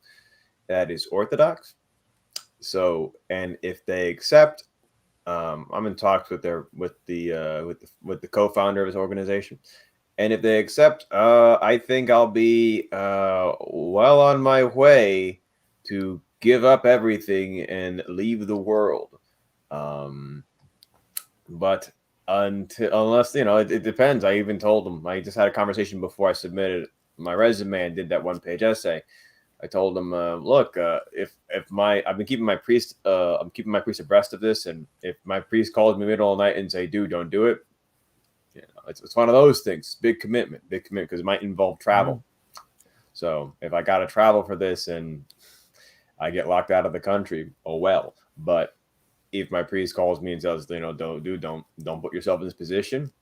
that is Orthodox. So, and if they accept, I'm in talks with the co-founder of his organization, and if they accept, I think I'll be well on my way to give up everything and leave the world. But unless it depends. I even told them. I just had a conversation before I submitted my resume and did that one-page essay. I told them, look, if I've been keeping my priest, I'm keeping my priest abreast of this, and if my priest calls me middle of the night and say, "Dude, don't do it," it's one of those things. Big commitment, because it might involve travel. So if I got to travel for this and I get locked out of the country, oh well. But if my priest calls me and says, don't put yourself in this position.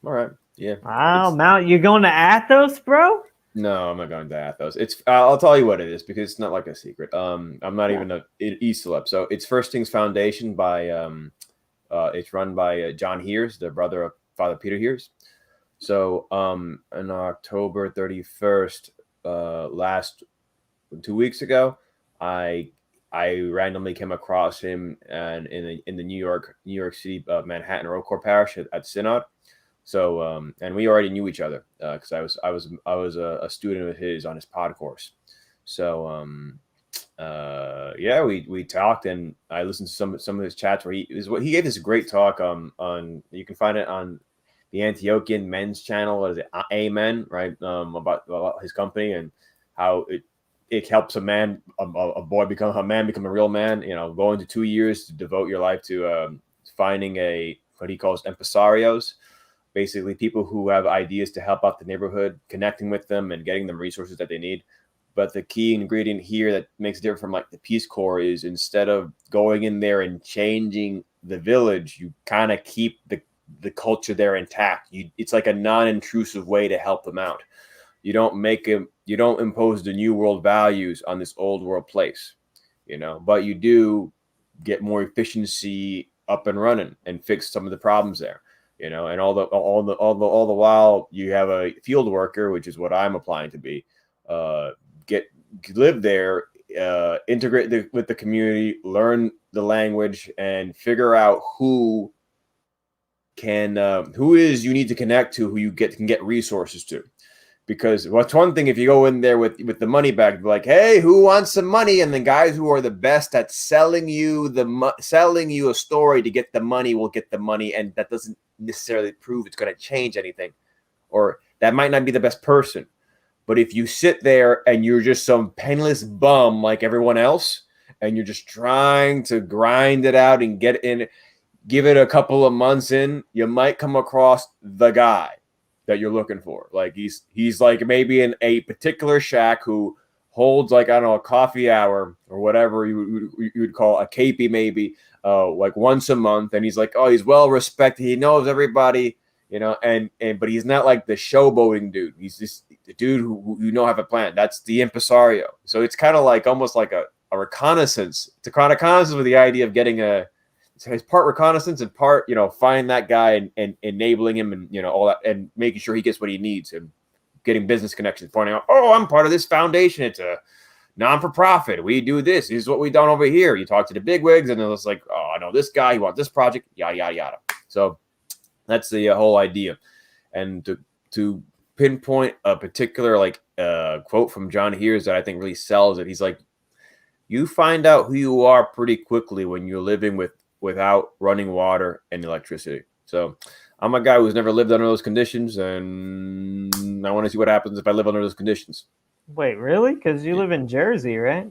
All right. Yeah. Wow, Mount, you're going to Athos, bro? No, I'm not going to Athos. I'll tell you what it is because it's not like a secret. I'm not even an E-Celeb. So it's First Things Foundation it's run by John Heers, the brother of Father Peter Heers. So on October 31st, 2 weeks ago, I randomly came across him and in the New York City Manhattan Road Corps Parish at Synod. So and we already knew each other because I was a student of his on his pod course. So we talked and I listened to some of his chats where he gave this great talk on you can find it on the Antiochian Men's channel. What is it? Amen, right? About his company and how it helps a boy become a real man. Go into 2 years to devote your life to finding what he calls empresarios, basically people who have ideas to help out the neighborhood, connecting with them and getting them resources that they need. But the key ingredient here that makes it different from like the Peace Corps is instead of going in there and changing the village, you kind of keep the culture there intact. It's like a non-intrusive way to help them out. You don't impose the new world values on this old world place, but you do get more efficiency up and running and fix some of the problems there, and all the while you have a field worker, which is what I'm applying to be, live there, integrate with the community, learn the language, and figure out who you need to connect to, who you can get resources to. Because what's one thing if you go in there with the money bag, like, hey, who wants some money? And the guys who are the best at selling you a story to get the money will get the money, and that doesn't necessarily prove it's going to change anything, or that might not be the best person. But if you sit there and you're just some penniless bum like everyone else, and you're just trying to grind it out and get in, give it a couple of months in, you might come across the guy that you're looking for. Like he's like maybe in a particular shack who holds like, I don't know, a coffee hour or whatever you would call a KP maybe, like once a month. And he's like, oh, he's well respected. He knows everybody, but he's not like the showboating dude. He's just the dude who have a plan. That's the impresario. So it's kind of like almost like a reconnaissance. It's a reconnaissance with the idea of getting it's part reconnaissance and part, find that guy and enabling him and, all that, and making sure he gets what he needs and getting business connections, pointing out, oh, I'm part of this foundation. It's a non-for-profit. We do this. This is what we've done over here. You talk to the bigwigs and it's like, oh, I know this guy. He wants this project, yada, yada, yada. So that's the whole idea. And to pinpoint a particular quote from John Heers that I think really sells it. He's like, you find out who you are pretty quickly when you're living without running water and electricity. So I'm a guy who's never lived under those conditions, and I want to see what happens if I live under those conditions. Wait, really? Because you live in Jersey, right?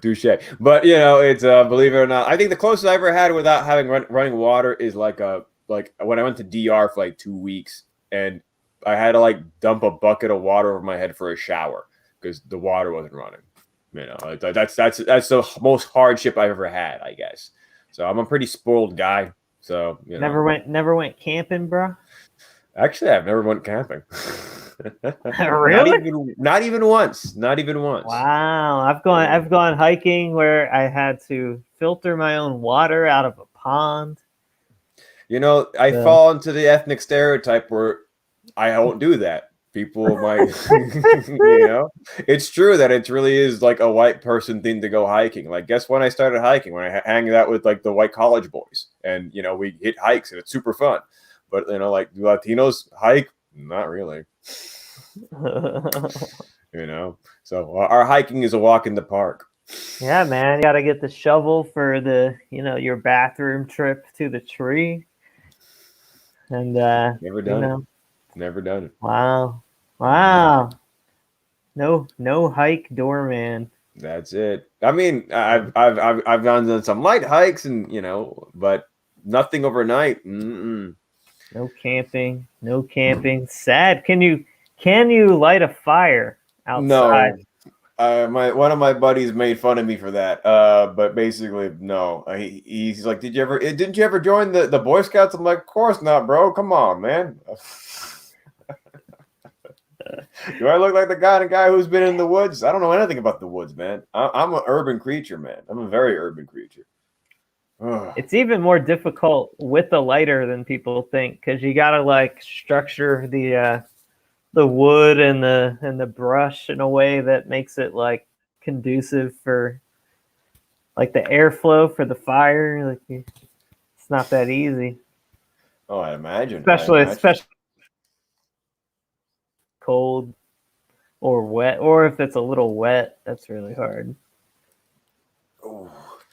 Touche. But it's believe it or not, I think the closest I ever had without having running water is like when I went to DR for like 2 weeks, and I had to like dump a bucket of water over my head for a shower because the water wasn't running. That's the most hardship I've ever had, I guess. So I'm a pretty spoiled guy. So never went camping, bro. Actually, I've never went camping. Really? Not even once. Not even once. Wow, I've gone hiking where I had to filter my own water out of a pond. I fall into the ethnic stereotype where I won't do that. People might, it's true that it really is like a white person thing to go hiking. Like, guess when I started hiking? When I hang out with like the white college boys, and we hit hikes and it's super fun. But like, do Latinos hike? Not really. So our hiking is a walk in the park. Yeah, man, you gotta get the shovel for the your bathroom trip to the tree. And never done it. Never done it. Wow. No hike doorman. That's it. I mean, I've done some light hikes and but nothing overnight. Mm-mm. No camping. Sad. Can you light a fire outside? No. One of my buddies made fun of me for that. But basically, no. He's like, didn't you ever join the Boy Scouts? I'm like, of course not, bro. Come on, man. Do I look like the guy who's been in the woods? I don't know anything about the woods, man. I'm an urban creature, man. I'm a very urban creature. It's even more difficult with the lighter than people think, because you gotta like structure the wood and the brush in a way that makes it like conducive for like the airflow for the fire. Like, it's not that easy. Oh, I imagine. Especially cold or wet, or if it's a little wet, that's really hard. Oh.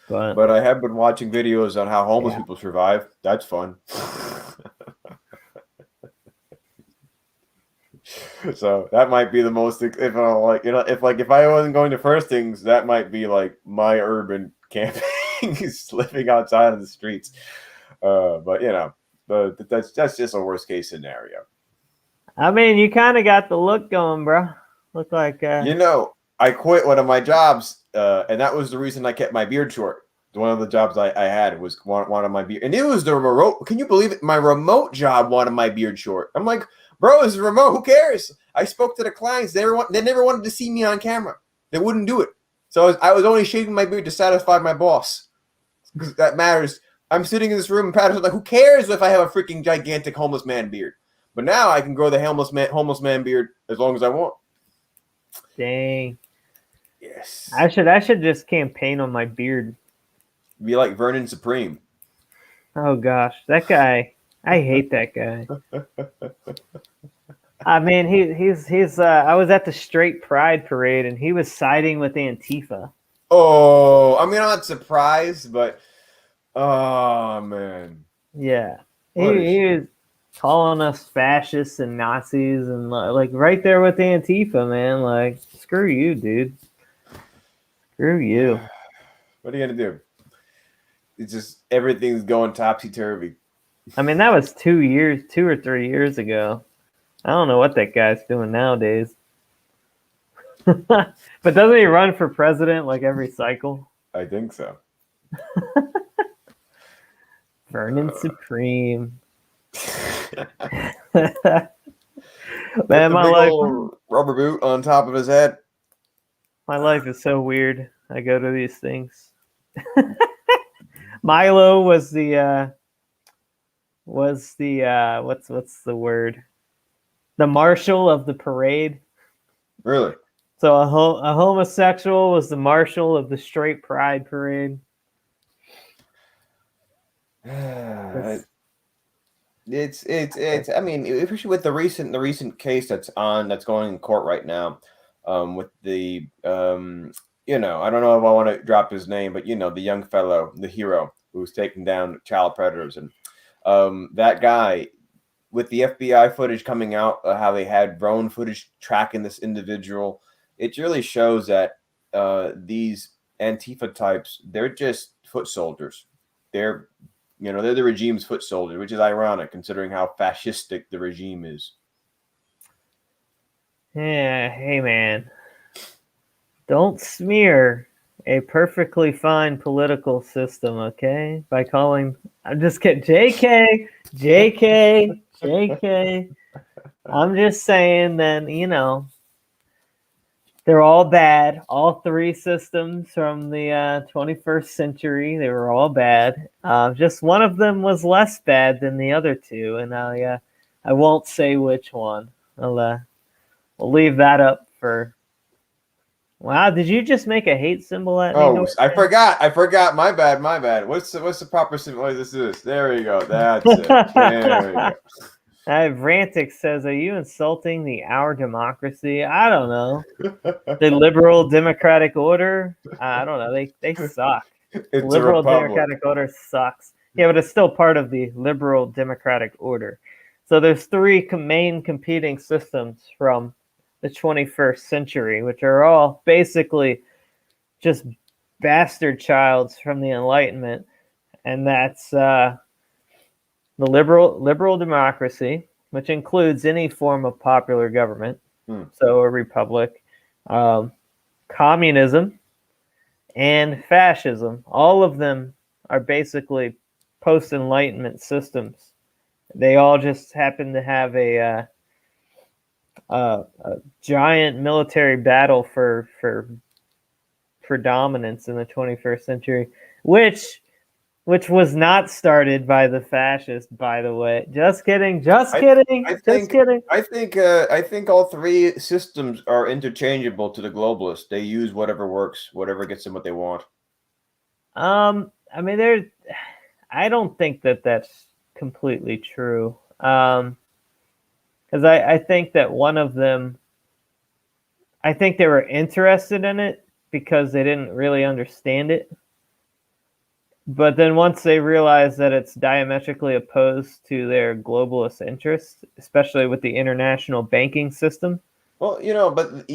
But I have been watching videos on how homeless people survive. That's fun. So that might be the most, if I wasn't going to first things, that might be like my urban camping is living outside of the streets. But that's just a worst case scenario. I mean, you kind of got the look going, bro. Look like I quit one of my jobs, and that was the reason I kept my beard short. One of the jobs I had was wanted my beard, and it was the remote. Can you believe it? My remote job wanted my beard short. I'm like, bro, it's remote. Who cares? I spoke to the clients. They never wanted to see me on camera. They wouldn't do it. So I was only shaving my beard to satisfy my boss, because that matters. I'm sitting in this room, and Patris's like, who cares if I have a freaking gigantic homeless man beard? But now I can grow the homeless man beard as long as I want. Dang. Yes. I should just campaign on my beard. Be like Vernon Supreme. Oh gosh, that guy. I hate that guy. I mean, he's. I was at the Straight Pride parade, and he was siding with Antifa. Oh, I mean, I'm not surprised, but oh man. Yeah, he was calling us fascists and Nazis, and like right there with Antifa, man. Like, screw you, dude. Screw you. What are you gonna do? It's just everything's going topsy-turvy. I mean, that was 2 or 3 years ago. I don't know what that guy's doing nowadays. But doesn't he run for president like every cycle? I think so. Vernon Supreme. Man, my life, rubber boot on top of his head. My life is so weird. I go to these things. Milo was the what's the word? The marshal of the parade. Really? So a homosexual was the marshal of the Straight Pride parade. It's I mean, especially with the recent case that's going in court right now. with the you know, I don't know if I want to drop his name, but you know, the young fellow, the hero who's taking down child predators, and that guy with the FBI footage coming out, how they had drone footage tracking this individual. It really shows that these Antifa types, they're just foot soldiers. They're, you know, they're the regime's foot soldiers, which is ironic considering how fascistic the regime is. Yeah, hey man, don't smear a perfectly fine political system, okay? By calling, I'm just kidding, JK. I'm just saying that, you know, they're all bad. All three systems from the 21st century, they were all bad. Just one of them was less bad than the other two, and I won't say which one. We'll leave that up for. Wow, did you just make a hate symbol at me? Oh, I forgot. My bad. What's the proper symbol? Oh, this is. There we go. That's it. There we go. Rantic says, "Are you insulting our democracy?" I don't know. The liberal democratic order. I don't know. They suck. It's Liberal democratic order sucks. Yeah, but it's still part of the liberal democratic order. So there's three main competing systems from the 21st century, which are all basically just bastard childs from the Enlightenment, and that's the liberal democracy, which includes any form of popular government, so a republic, communism, and fascism. All of them are basically post-Enlightenment systems. They all just happen to have a giant military battle for dominance in the 21st century, which was not started by the fascists, by the way. Just kidding. I think all three systems are interchangeable to the globalists. They use whatever works, whatever gets them what they want. I mean, I don't think that that's completely true. Because I think that one of them, I think they were interested in it because they didn't really understand it. But then once they realize that it's diametrically opposed to their globalist interests, especially with the international banking system. Well, you know, but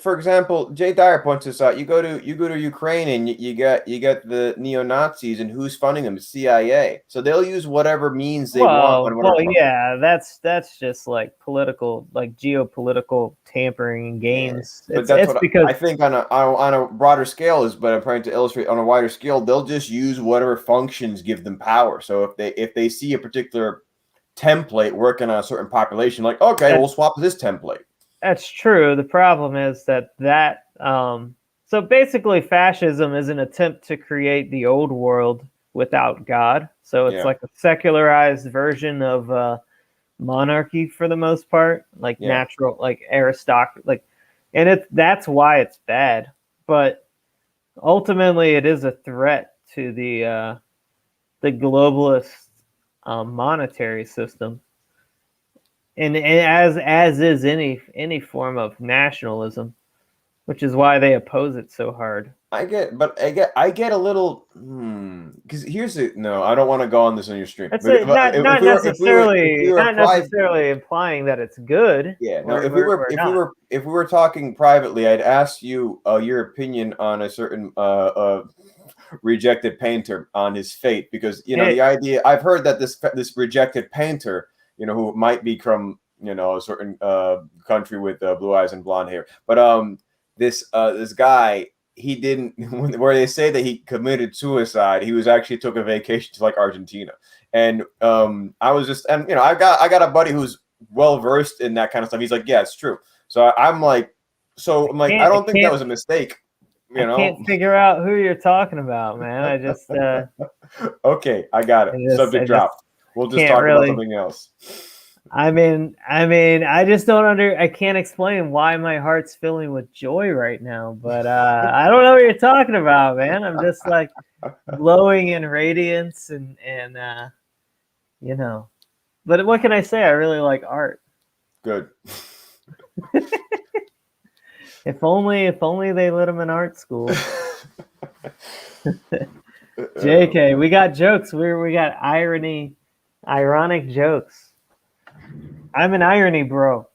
for example, Jay Dyer points this out. You go to Ukraine and you got the neo-Nazis, and who's funding them? CIA. So they'll use whatever means they want. Well, yeah, that's just like political, like geopolitical tampering games. Yeah, but that's because I think on a broader scale is, but I'm trying to illustrate on a wider scale. They'll just use whatever functions give them power. So if they see a particular template working on a certain population, like, okay, we'll swap this template. That's true. The problem is that so basically fascism is an attempt to create the old world without God. So it's like a secularized version of monarchy for the most part, like natural, like aristocracy, like, and that's why it's bad. But ultimately, it is a threat to the globalist monetary system. And as is any form of nationalism, which is why they oppose it so hard. I get a little because here's the I don't want to go on this on your stream. Not necessarily implying that it's good. Yeah, no. If we were talking privately, I'd ask you your opinion on a certain rejected painter on his fate, because the idea I've heard that this rejected painter, who might be from, a certain country with blue eyes and blonde hair. But this guy, he didn't, where they say that he committed suicide, he was actually took a vacation to like Argentina. And I was just, and I got a buddy who's well versed in that kind of stuff. He's like, yeah, it's true. So I'm like, I don't think that was a mistake. I can't figure out who you're talking about, man. I just okay, I got it. Subject drop. We'll just talk about something else. I mean, I just I can't explain why my heart's filling with joy right now, but I don't know what you're talking about, man. I'm just like glowing in radiance and but what can I say? I really like art. Good. If only they let him in art school. JK, we got jokes. We got ironic jokes. I'm an irony bro.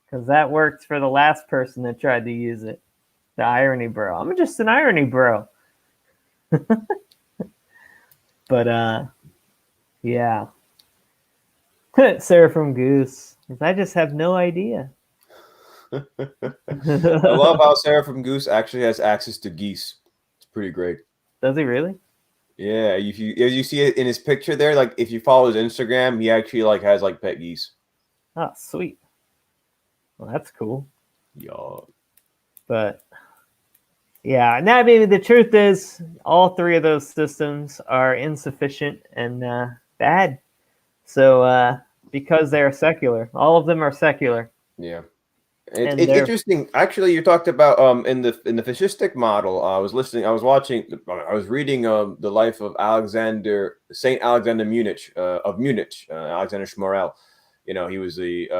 Because that worked for the last person that tried to use it. The irony bro. I'm just an irony bro. But yeah. Seraphim Goose. I just have no idea. I love how Seraphim Goose actually has access to geese. It's pretty great. Does he really? Yeah, if you see it in his picture there, like if you follow his Instagram, he actually like has like pet geese. Oh, sweet. Well, that's cool. Yeah. But yeah, now I mean the truth is all three of those systems are insufficient and bad. So because they are secular, all of them are secular. Yeah. It's interesting. Actually, you talked about in the fascistic model. I was reading the life of Saint Alexander Munich of Munich, Alexander Schmorell. You know, he was the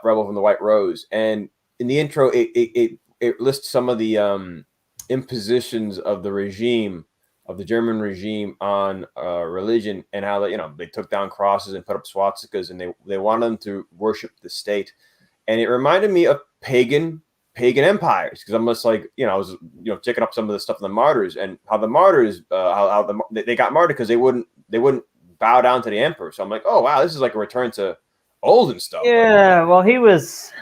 rebel from the White Rose, and in the intro, it lists some of the impositions of the regime, of the German regime on religion, and how they took down crosses and put up swastikas, and they wanted them to worship the state. And it reminded me of pagan empires, because I'm just like, I was checking up some of the stuff in the martyrs, and how the martyrs they got martyred because they wouldn't bow down to the emperor. So I'm like, oh wow, this is like a return to olden stuff. Yeah, well, he was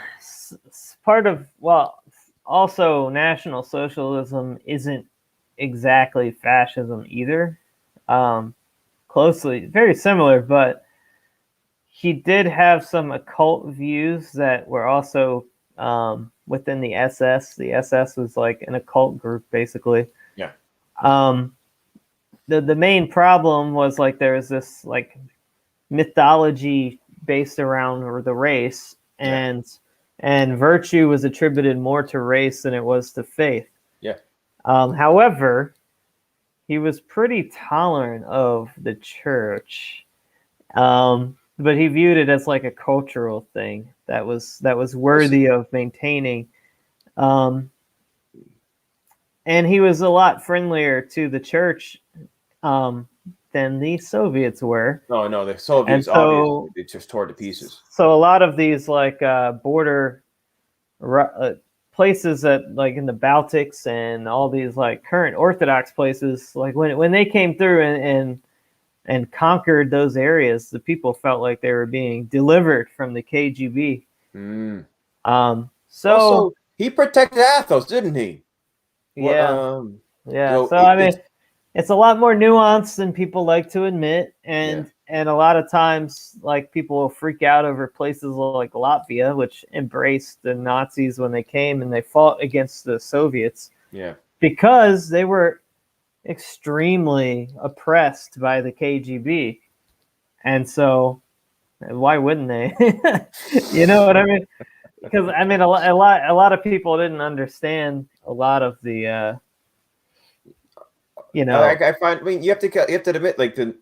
part of, also National Socialism isn't exactly fascism either. Closely, very similar, but he did have some occult views that were also within the SS. The SS was like an occult group, basically. Yeah. The main problem was like there was this like mythology based around the race, and virtue was attributed more to race than it was to faith. Yeah. However, he was pretty tolerant of the church. But he viewed it as like a cultural thing that was worthy of maintaining. And he was a lot friendlier to the church than the Soviets were. No, the Soviets, obviously, they just tore to pieces. So a lot of these like border places that like in the Baltics and all these like current Orthodox places, like when they came through and conquered those areas, the people felt like they were being delivered from the KGB. So also, he protected Athos, didn't he? Yeah. So I mean, it's a lot more nuanced than people like to admit, and a lot of times, like people will freak out over places like Latvia, which embraced the Nazis when they came and they fought against the Soviets. Yeah. Because they were extremely oppressed by the KGB, and so why wouldn't they? You know what I mean? Because I mean, a lot of people didn't understand a lot of the, I find. I mean, you have to admit, like in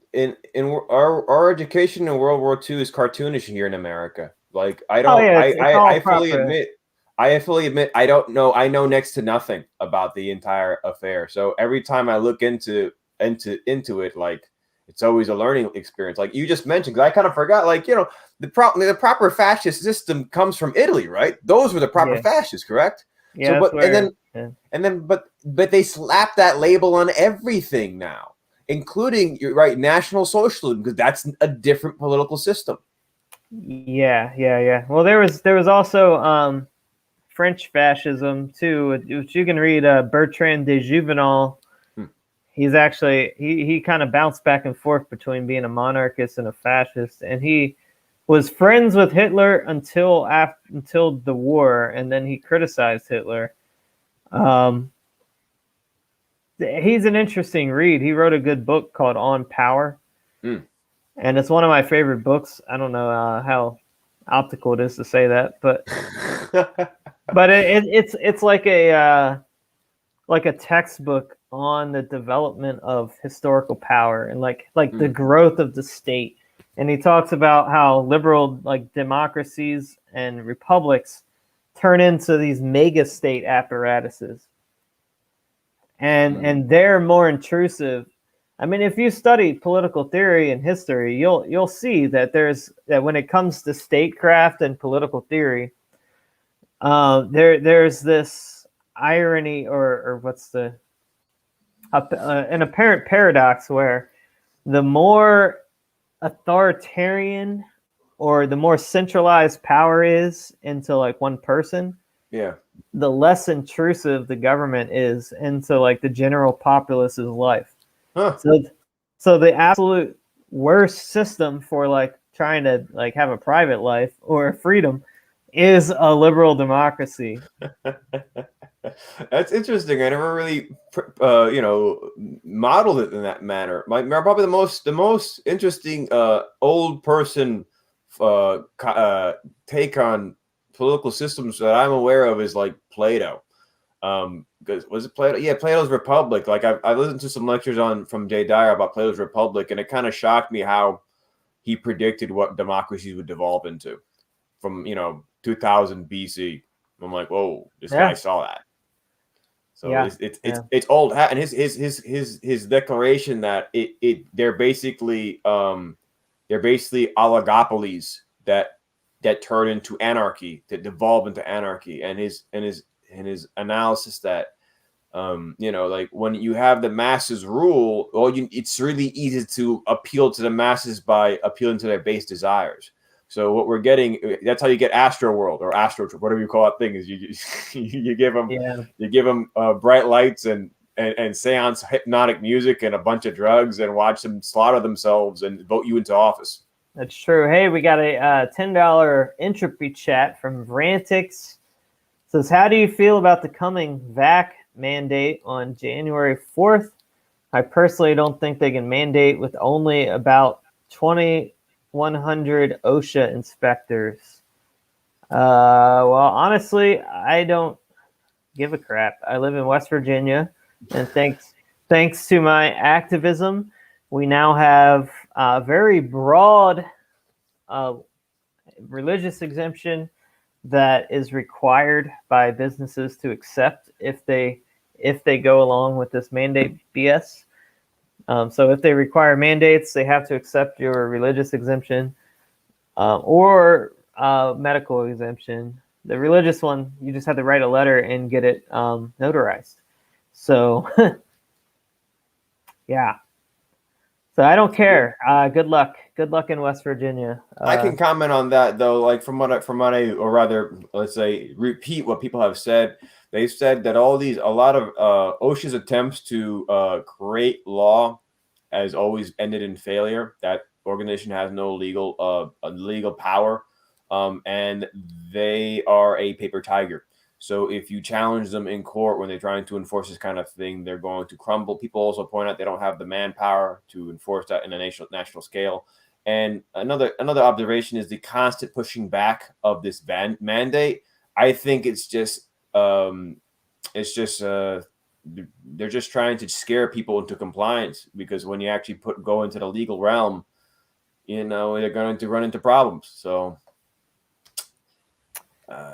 our education in World War II is cartoonish here in America. Like I don't. I fully admit I don't know. I know next to nothing about the entire affair. So every time I look into it, like it's always a learning experience. Like you just mentioned, because I kind of forgot. Like the proper fascist system comes from Italy, right? Those were the proper fascists, correct? Yeah. So, but they slap that label on everything now, including National Socialism, because that's a different political system. Yeah. Well, there was also French fascism too, which you can read. Bertrand de Juvenal. He's actually he kind of bounced back and forth between being a monarchist and a fascist, and he was friends with Hitler until the war, and then he criticized Hitler. He's an interesting read. He wrote a good book called On Power, and it's one of my favorite books. I don't know how optical it is to say that, but but it's like a textbook on the development of historical power and like the growth of the state. And he talks about how liberal like democracies and republics turn into these mega state apparatuses. And they're more intrusive. I mean, if you study political theory and history, you'll see that that when it comes to statecraft and political theory, there's this irony or what's an apparent paradox where the more authoritarian or the more centralized power is into like one person, the less intrusive the government is into like the general populace's life. So the absolute worst system for like trying to like have a private life or freedom is a liberal democracy. That's interesting. I never really, modeled it in that manner. Probably the most interesting old person take on political systems that I'm aware of is like Plato. Because was it Plato? Yeah, Plato's Republic. Like I listened to some lectures from Jay Dyer about Plato's Republic, and it kind of shocked me how he predicted what democracies would devolve into from 2000 BC. I'm like, whoa, this guy saw that. So it's old hat, and his declaration that they're basically oligopolies that turn into anarchy, that devolve into anarchy, and his analysis that like when you have the masses rule, it's really easy to appeal to the masses by appealing to their base desires. So what we're getting, that's how you get Astro World or Astro, whatever you call that thing, is you give them bright lights and seance hypnotic music and a bunch of drugs and watch them slaughter themselves and vote you into office. That's true. Hey, we got a $10 Entropy Chat from Vrantix. It says, how do you feel about the coming VAC mandate on January 4th? I personally don't think they can mandate with only about 2,100 OSHA inspectors. Well, honestly, I don't give a crap. I live in West Virginia, and thanks to my activism, we now have a very broad religious exemption that is required by businesses to accept if they go along with this mandate BS. So if they require mandates, they have to accept your religious exemption or medical exemption. The religious one, you just have to write a letter and get it notarized. So, yeah. So I don't care. Good luck. Good luck in West Virginia. I can comment on that though. Like from what I, or rather, let's say, repeat what people have said. They've said that a lot of OSHA's attempts to create law has always ended in failure. That organization has no legal power, and they are a paper tiger. So if you challenge them in court when they're trying to enforce this kind of thing, they're going to crumble. People also point out they don't have the manpower to enforce that in a national scale. And another observation is the constant pushing back of this mandate. I think it's just they're just trying to scare people into compliance, because when you actually go into the legal realm, they're going to run into problems. So.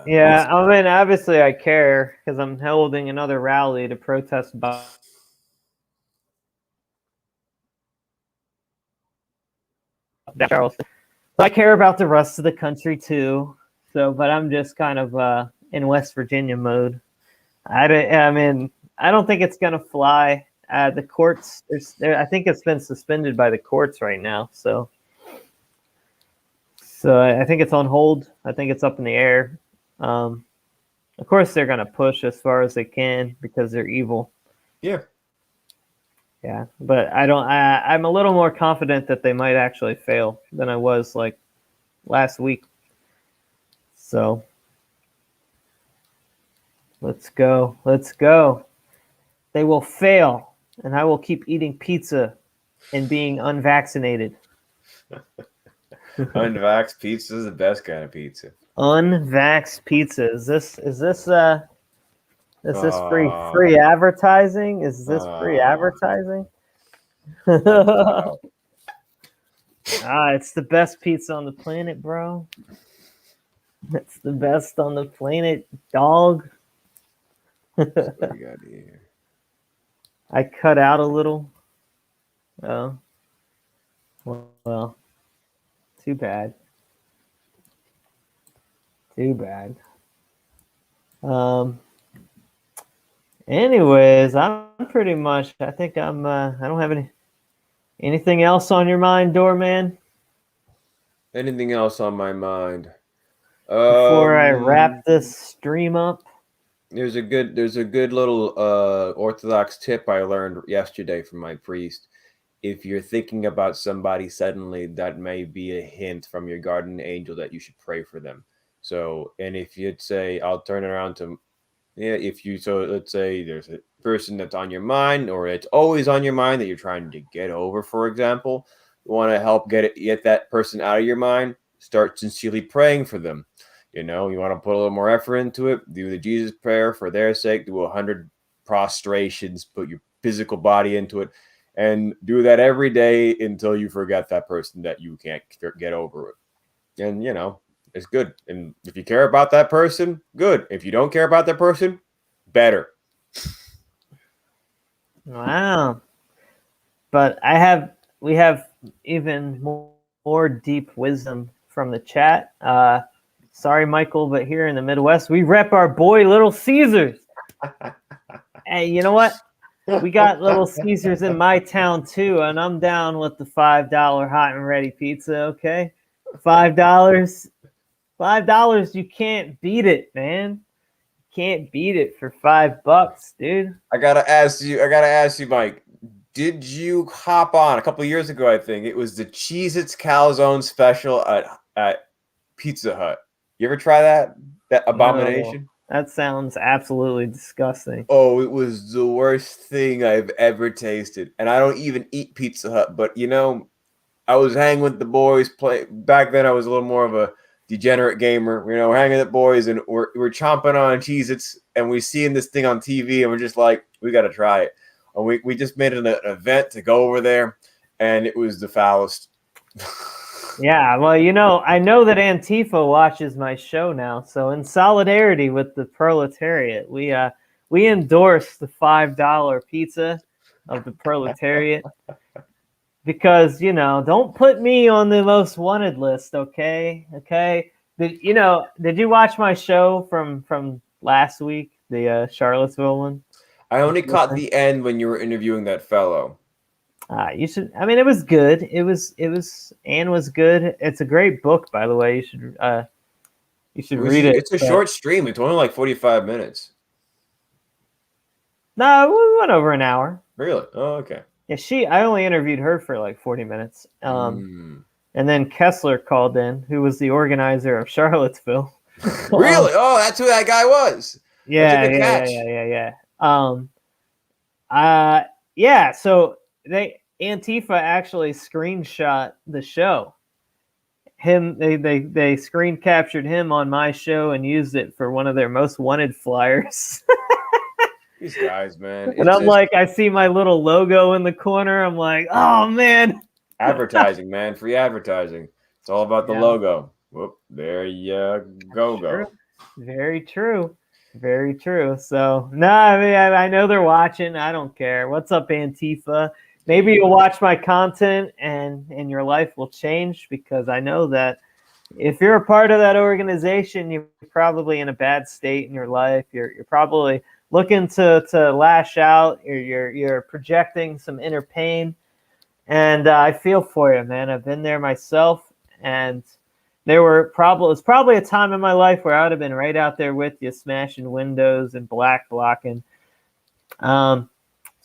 Yeah, I mean, obviously I care because I'm holding another rally to protest Charleston. I care about the rest of the country too. So, but I'm just kind of in West Virginia mode. I don't think it's gonna fly. The courts, I think it's been suspended by the courts right now. So I think it's on hold. I think it's up in the air. Of course, they're going to push as far as they can because they're evil. Yeah. Yeah. But I'm a little more confident that they might actually fail than I was like last week. So let's go. Let's go. They will fail, and I will keep eating pizza and being unvaccinated. Unvaxxed pizza is the best kind of pizza. Unvaxxed pizza. Is this free advertising? Is this free advertising? It's the best pizza on the planet, bro. That's the best on the planet, dog. What do we got here? I cut out a little. Oh. Well, too bad. Too bad. Anyways, I'm pretty much, I think I don't have anything else on your mind, Doorman? Anything else on my mind? Before I wrap this stream up? There's a good little Orthodox tip I learned yesterday from my priest. If you're thinking about somebody suddenly, that may be a hint from your guardian angel that you should pray for them. So, and if you'd say, I'll turn it around to, let's say there's a person that's on your mind, or it's always on your mind that you're trying to get over, for example, you want to help get that person out of your mind, start sincerely praying for them. You want to put a little more effort into it, do the Jesus prayer for their sake, do 100 prostrations, put your physical body into it, and do that every day until you forget that person that you can't get over it. And, it's good. And if you care about that person, good. If you don't care about that person, better. Wow. But we have even more deep wisdom from the chat. Sorry, Michael, but here in the Midwest, we rep our boy Little Caesars. Hey, you know what? We got Little Caesars in my town too, and I'm down with the $5 hot and ready pizza. Okay, $5. You can't beat it, man. Can't beat it for $5, dude. I gotta ask you, Mike. Did you hop on a couple of years ago? I think it was the Cheez-Its Calzone special at Pizza Hut. You ever try that abomination? No, that sounds absolutely disgusting. Oh, it was the worst thing I've ever tasted. And I don't even eat Pizza Hut, but I was hanging with the boys. Back then, I was a little more of a degenerate gamer. Hanging with the boys, and we're chomping on Cheez-Its, and we seeing this thing on TV, and we're just like, we got to try it. And we just made an event to go over there, and it was the foulest. Yeah, well, I know that Antifa watches my show now, so in solidarity with the proletariat, we endorse the $5 pizza of the proletariat because don't put me on the most wanted list, okay? Okay. Did you watch my show from last week, the Charlottesville one? I only caught the end when you were interviewing that fellow. You should. I mean, it was good. It was. Anne was good. It's a great book, by the way. You should read it. It's a short stream. It's only like 45 minutes. No, we went over an hour. Really? Oh, okay. Yeah, I only interviewed her for like 40 minutes. And then Kessler called in, who was the organizer of Charlottesville. Really? Oh, that's who that guy was. Yeah. Yeah. So Antifa actually screenshot the show. They screen captured him on my show and used it for one of their most wanted flyers. These guys, man. And I'm like, I see my little logo in the corner. I'm like, oh man. Advertising, man. Free advertising. It's all about the logo. Whoop, there you go. Very true. Very true. So no, I mean, I know they're watching. I don't care. What's up, Antifa? Maybe you'll watch my content and your life will change, because I know that if you're a part of that organization, you're probably in a bad state in your life. You're probably looking to lash out. You're projecting some inner pain, and I feel for you, man. I've been there myself, and it was probably a time in my life where I would have been right out there with you, smashing windows and black blocking.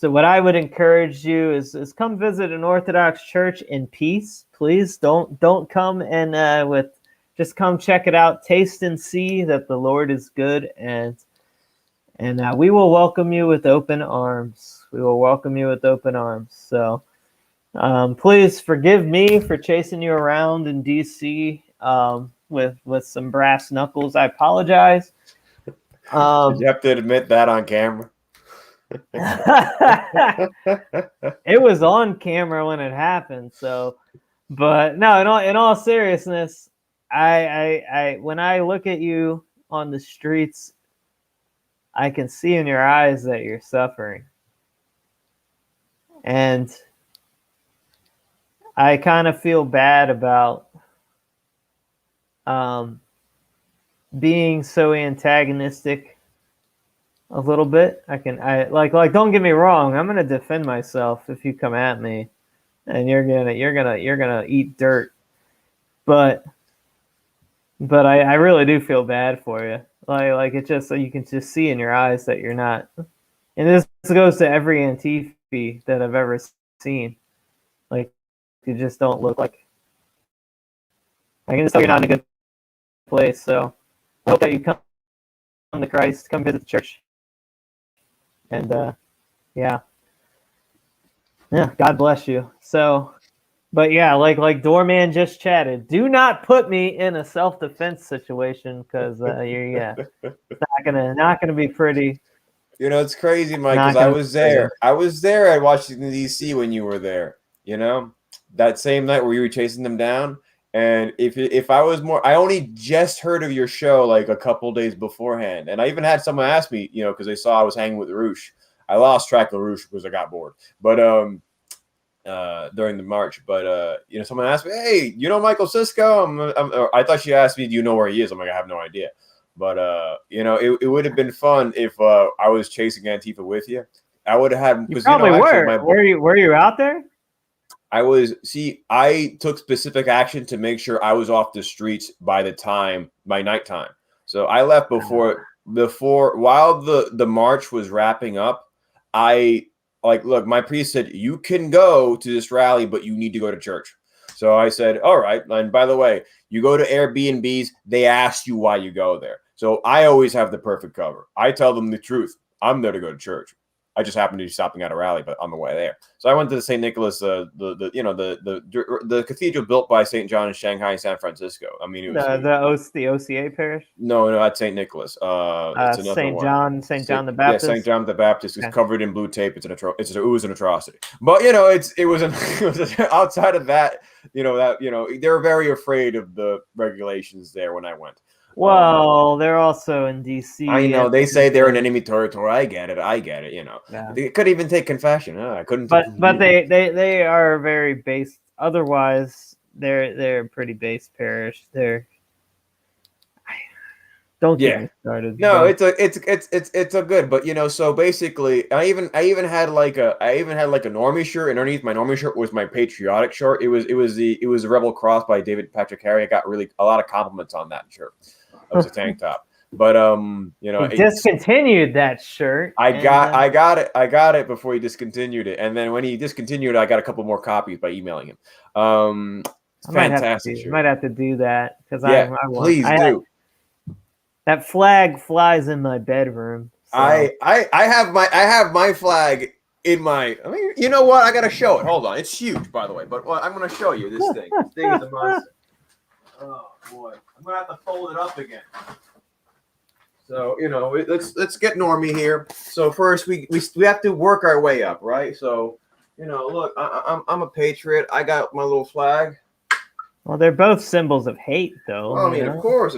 So what I would encourage you is come visit an Orthodox church in peace, please. Don't come and just come check it out, taste and see that the Lord is good, and we will welcome you with open arms. We will welcome you with open arms. So please forgive me for chasing you around in DC with some brass knuckles. I apologize. Did you have to admit that on camera? It was on camera when it happened. So, but no, in all seriousness, when I look at you on the streets, I can see in your eyes that you're suffering. And I kind of feel bad about being so antagonistic a little bit. Like don't get me wrong, I'm gonna defend myself if you come at me and you're gonna eat dirt. But I really do feel bad for you. Like it's just so you can just see in your eyes that you're not. And this goes to every Antifa that I've ever seen. Like you just don't look like. I can just tell you're not in a good place. So I hope that you come to Christ, come visit the church, and yeah, God bless you. So, but yeah, like Doorman just chatted. Do not put me in a self-defense situation because it's not gonna be pretty. You know, it's crazy, Mike, because I was there. I was there at Washington, D.C. when you were there, you know, that same night where you were chasing them down. And if I was more, I only just heard of your show like a couple days beforehand. And I even had someone ask me, you know, because they saw I was hanging with Roosh. I lost track of Roosh because I got bored. But during the march. But you know, someone asked me, hey, you know MichaelSisco? I thought she asked me, do you know where he is? I'm like, I have no idea. But you know, it would have been fun if I was chasing Antifa with you. I would have had because you probably were you out there? I was. See, I took specific action to make sure I was off the streets by nighttime. So I left before while the march was wrapping up. Look, my priest said, you can go to this rally, but you need to go to church. So I said, all right. And by the way, you go to Airbnbs, they ask you why you go there. So I always have the perfect cover. I tell them the truth. I'm there to go to church. I just happened to be stopping at a rally, but on the way there. So I went to the St. Nicholas, the cathedral built by St. John in Shanghai and San Francisco. I mean, it was the OCA parish. No, that's St. Nicholas. It's St. John the Baptist. Yeah, St. John the Baptist is covered in blue tape. It was an atrocity. But you know, it was outside of that. You know, they were very afraid of the regulations there when I went. Well, they're also in DC. I know they say they're in enemy territory. I get it. You know, They couldn't even take confession. I couldn't. But they are very base. Otherwise, they're pretty base parish. Don't get me started. No, it's a good. But you know, so basically, I even had like a normie shirt, and underneath my normie shirt was my patriotic shirt. It was the Rebel Cross by David Patrick Harry. I got a lot of compliments on that shirt. It was a tank top. But you know, he discontinued that shirt. I got it before he discontinued it, and then when he discontinued it, I got a couple more copies by emailing him. Fantastic. Might have to do that because please do. That flag flies in my bedroom. So. I have my flag in my. I mean, you know what? I gotta show it. Hold on, it's huge, by the way. But I'm gonna show you this thing. This thing is a monster. Oh boy, I'm gonna have to fold it up again. So you know, let's get normie here. So first, we have to work our way up, right? So you know, look, I'm a patriot. I got my little flag. Well, they're both symbols of hate, though. Well, I mean, of course.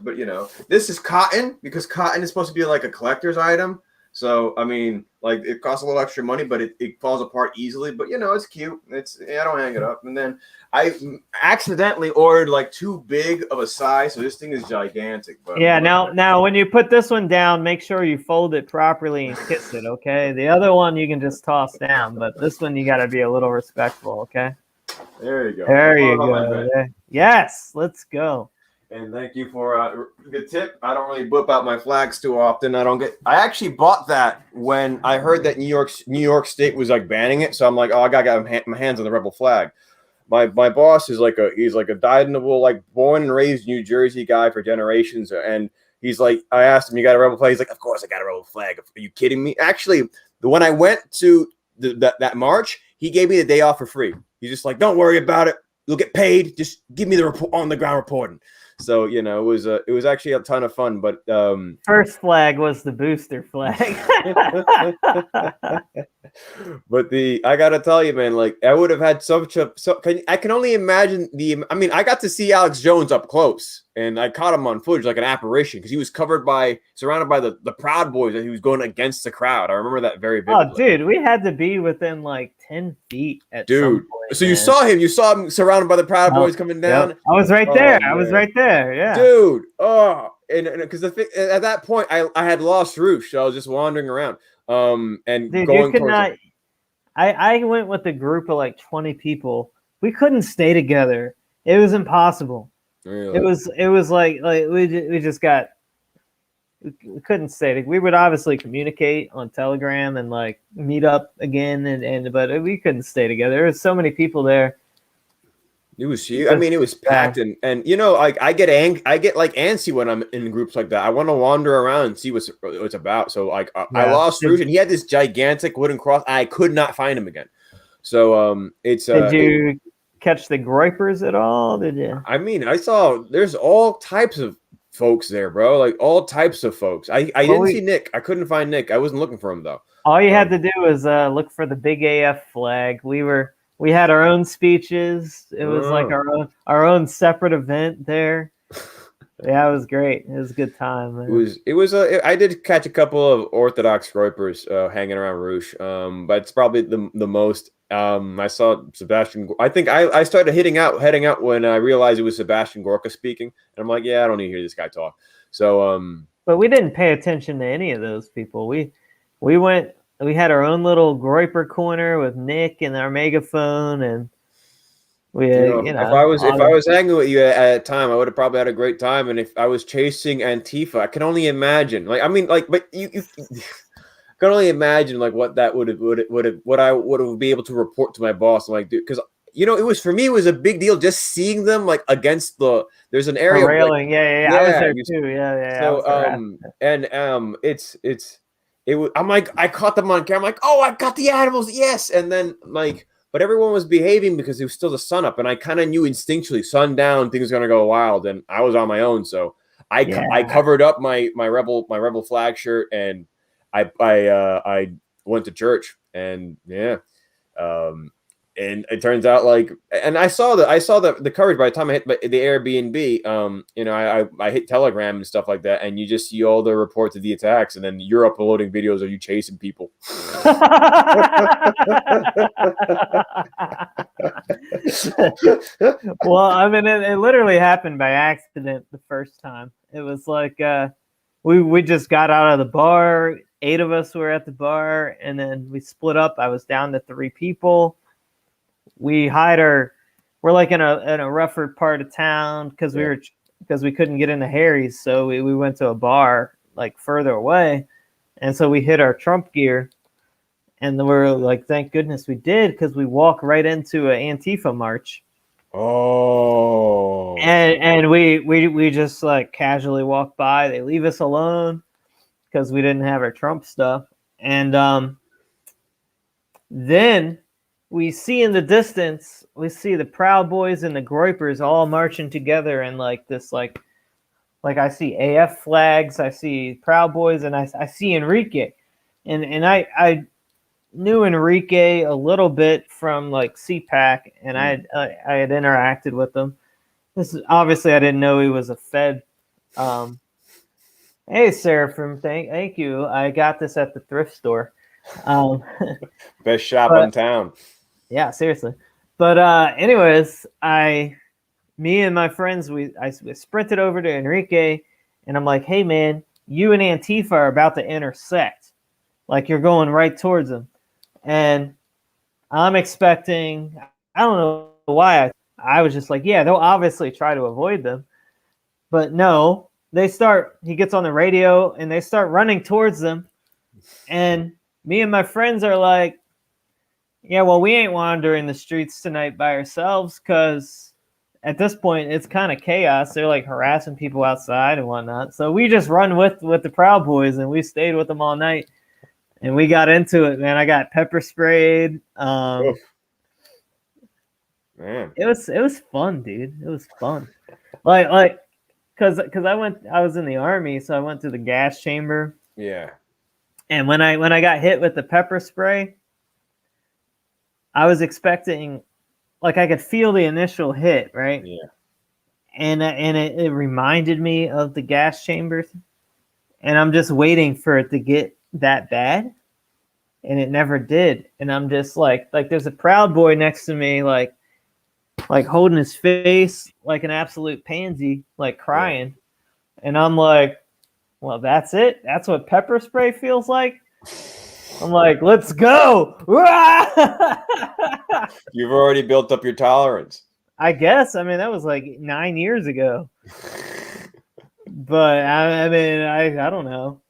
But, you know, this is cotton because cotton is supposed to be like a collector's item. So, I mean, like it costs a little extra money, but it falls apart easily. But, you know, it's cute. I don't hang it up. And then I accidentally ordered like too big of a size. So this thing is gigantic. But yeah, now when you put this one down, make sure you fold it properly and kiss it, okay? The other one you can just toss down. But this one you got to be a little respectful, okay? There you go. There you go. Yes, let's go. And thank you for the tip. I don't really whip out my flags too often. I actually bought that when I heard that New York State was like banning it. So I'm like, oh, I gotta get my hands on the rebel flag. My boss is he's like a dyed-in-the-wool, like born and raised New Jersey guy for generations. And he's like, I asked him, you got a rebel flag? He's like, of course I got a rebel flag. Are you kidding me? Actually, when I went to that march, he gave me the day off for free. He's just like, don't worry about it. You'll get paid. Just give me the report on the ground reporting. So you know, it was actually a ton of fun. But first flag was the booster flag. But I gotta tell you, man, like I would have had I can only imagine I mean, I got to see Alex Jones up close, and I caught him on footage like an apparition because he was surrounded by the Proud Boys, and he was going against the crowd. I remember that very vividly. Oh, dude, we had to be within like 10 feet at some point. So you saw him surrounded by the Proud Boys coming down. Yep. I was right there. Man. I was right there. Yeah, dude. Oh, and because at that point I had lost Roosh, so I was just wandering around. And dude, going you could towards not. I went with a group of like 20 people. We couldn't stay together. It was impossible. Really? It was like we just got. We couldn't stay. We would obviously communicate on Telegram and like meet up again, but we couldn't stay together. There was so many people there. It was huge. I mean, it was packed, and you know, like I get like antsy when I'm in groups like that. I want to wander around and see what's about. So like I lost Rouge, and he had this gigantic wooden cross. I could not find him again. So it's. Did you catch the Groypers at all? Did you? I mean, there's all types of folks there, bro. Like all types of folks. I didn't see Nick. I couldn't find Nick. I wasn't looking for him though. All you had to do was look for the big AF flag. We had our own speeches. It was like our own separate event there. Yeah, it was great. It was a good time. Man. I did catch a couple of Orthodox Groypers hanging around Rouge. But it's probably the most. I saw Sebastian. I think I started heading out when I realized it was Sebastian Gorka speaking, and I'm like, yeah, I don't need to hear this guy talk. So, but we didn't pay attention to any of those people. We went. We had our own little Groyper corner with Nick and our megaphone, and we, if I was hanging with you at a time, I would have probably had a great time. And if I was chasing Antifa, I can only imagine. Like, I mean, like, but you can only imagine like what that would have be able to report to my boss. I'm like, dude, because you know, it was a big deal just seeing them like against there's an area railing. Like, yeah. I was there too. Yeah. So I'm like, I caught them on camera. I'm like, oh, I got the animals, yes. And then like, but everyone was behaving because it was still the sun up, and I kind of knew instinctually, sundown, things are gonna go wild, and I was on my own, so I covered up my rebel flag shirt, and I went to church, and and it turns out like, and I saw the coverage by the time I hit the Airbnb. You know, I hit Telegram and stuff like that, and you just see all the reports of the attacks, and then you're uploading videos of you chasing people. Well, I mean, it literally happened by accident the first time. It was like we just got out of the bar. 8 of us were at the bar, and then we split up. I was down to 3 people. We're like in a rougher part of town because we couldn't get into Harry's, so we went to a bar like further away, and so we hit our Trump gear, and then we're like, thank goodness we did, because we walk right into an Antifa march. Oh, and we just like casually walk by. They leave us alone because we didn't have our Trump stuff, and then we see in the distance, we see the Proud Boys and the Groypers all marching together, and like this, like I see AF flags, I see Proud Boys, and I see Enrique, and I knew Enrique a little bit from like CPAC, and I had interacted with him. This is obviously I didn't know he was a Fed. Hey, Seraphim, thank you. I got this at the thrift store. Best shop in town. Yeah, seriously. But anyways, me and my friends, I sprinted over to Enrique, and I'm like, hey man, you and Antifa are about to intersect. Like you're going right towards them. And I'm expecting, I don't know why, I was just like, yeah, they'll obviously try to avoid them. But no, he gets on the radio and they start running towards them. And me and my friends are like, yeah, well, we ain't wandering the streets tonight by ourselves, because at this point it's kind of chaos. They're like harassing people outside and whatnot. So we just run with the Proud Boys, and we stayed with them all night. And we got into it, man. I got pepper sprayed. Man, it was fun, dude. It was fun. Like because I was in the army, so I went to the gas chamber. Yeah. And when I got hit with the pepper spray, I was expecting, like, I could feel the initial hit, right? Yeah. And it reminded me of the gas chambers, and I'm just waiting for it to get that bad, and it never did. And I'm just like there's a Proud Boy next to me, like holding his face like an absolute pansy, like crying, and I'm like, well, that's it. That's what pepper spray feels like. I'm like, let's go. You've already built up your tolerance. I guess. I mean, that was like 9 years ago. But I mean, I don't know.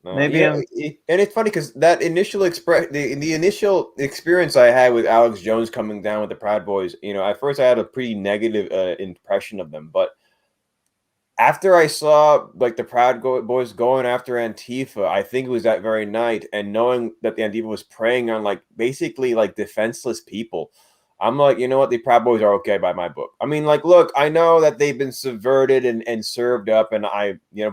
Maybe and it's funny because that initial the initial experience I had with Alex Jones coming down with the Proud Boys, at first I had a pretty negative impression of them, but after I saw like the Proud Boys going after Antifa, I think it was that very night, and knowing that the Antifa was preying on like basically like defenseless people, I'm like, you know what, the Proud Boys are okay by my book. I mean, like, look, I know that they've been subverted and served up, and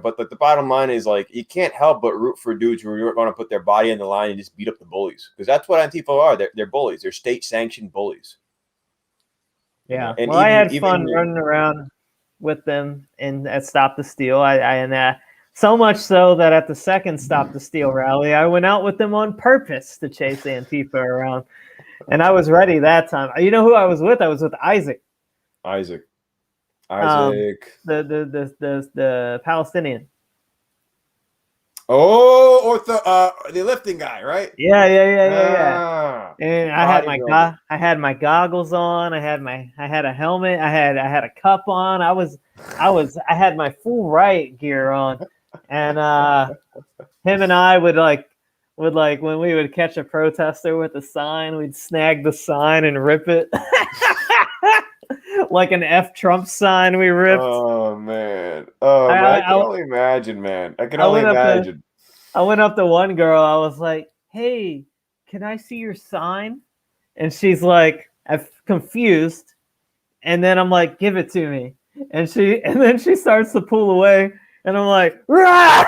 but the bottom line is like you can't help but root for dudes who are going to put their body on the line and just beat up the bullies, because that's what Antifa are. They're bullies. They're state-sanctioned bullies. Yeah. And well, I had fun running around with them and at Stop the Steal. I so much so that at the second Stop the Steal rally, I went out with them on purpose to chase Antifa around. And I was ready that time. You know who I was with? I was with Isaac. Isaac. The Palestinian. Oh, the lifting guy, right? Yeah. And I had my goggles on. I had a helmet. I had a cup on. I had my full riot gear on, and him and I would when we would catch a protester with a sign, we'd snag the sign and rip it. Like an F Trump sign we ripped. Oh, man. I can only imagine, man. I can only imagine. I went up to one girl. I was like, hey, can I see your sign? And she's like, I'm confused. And then I'm like, give it to me. And then she starts to pull away. And I'm like, rah!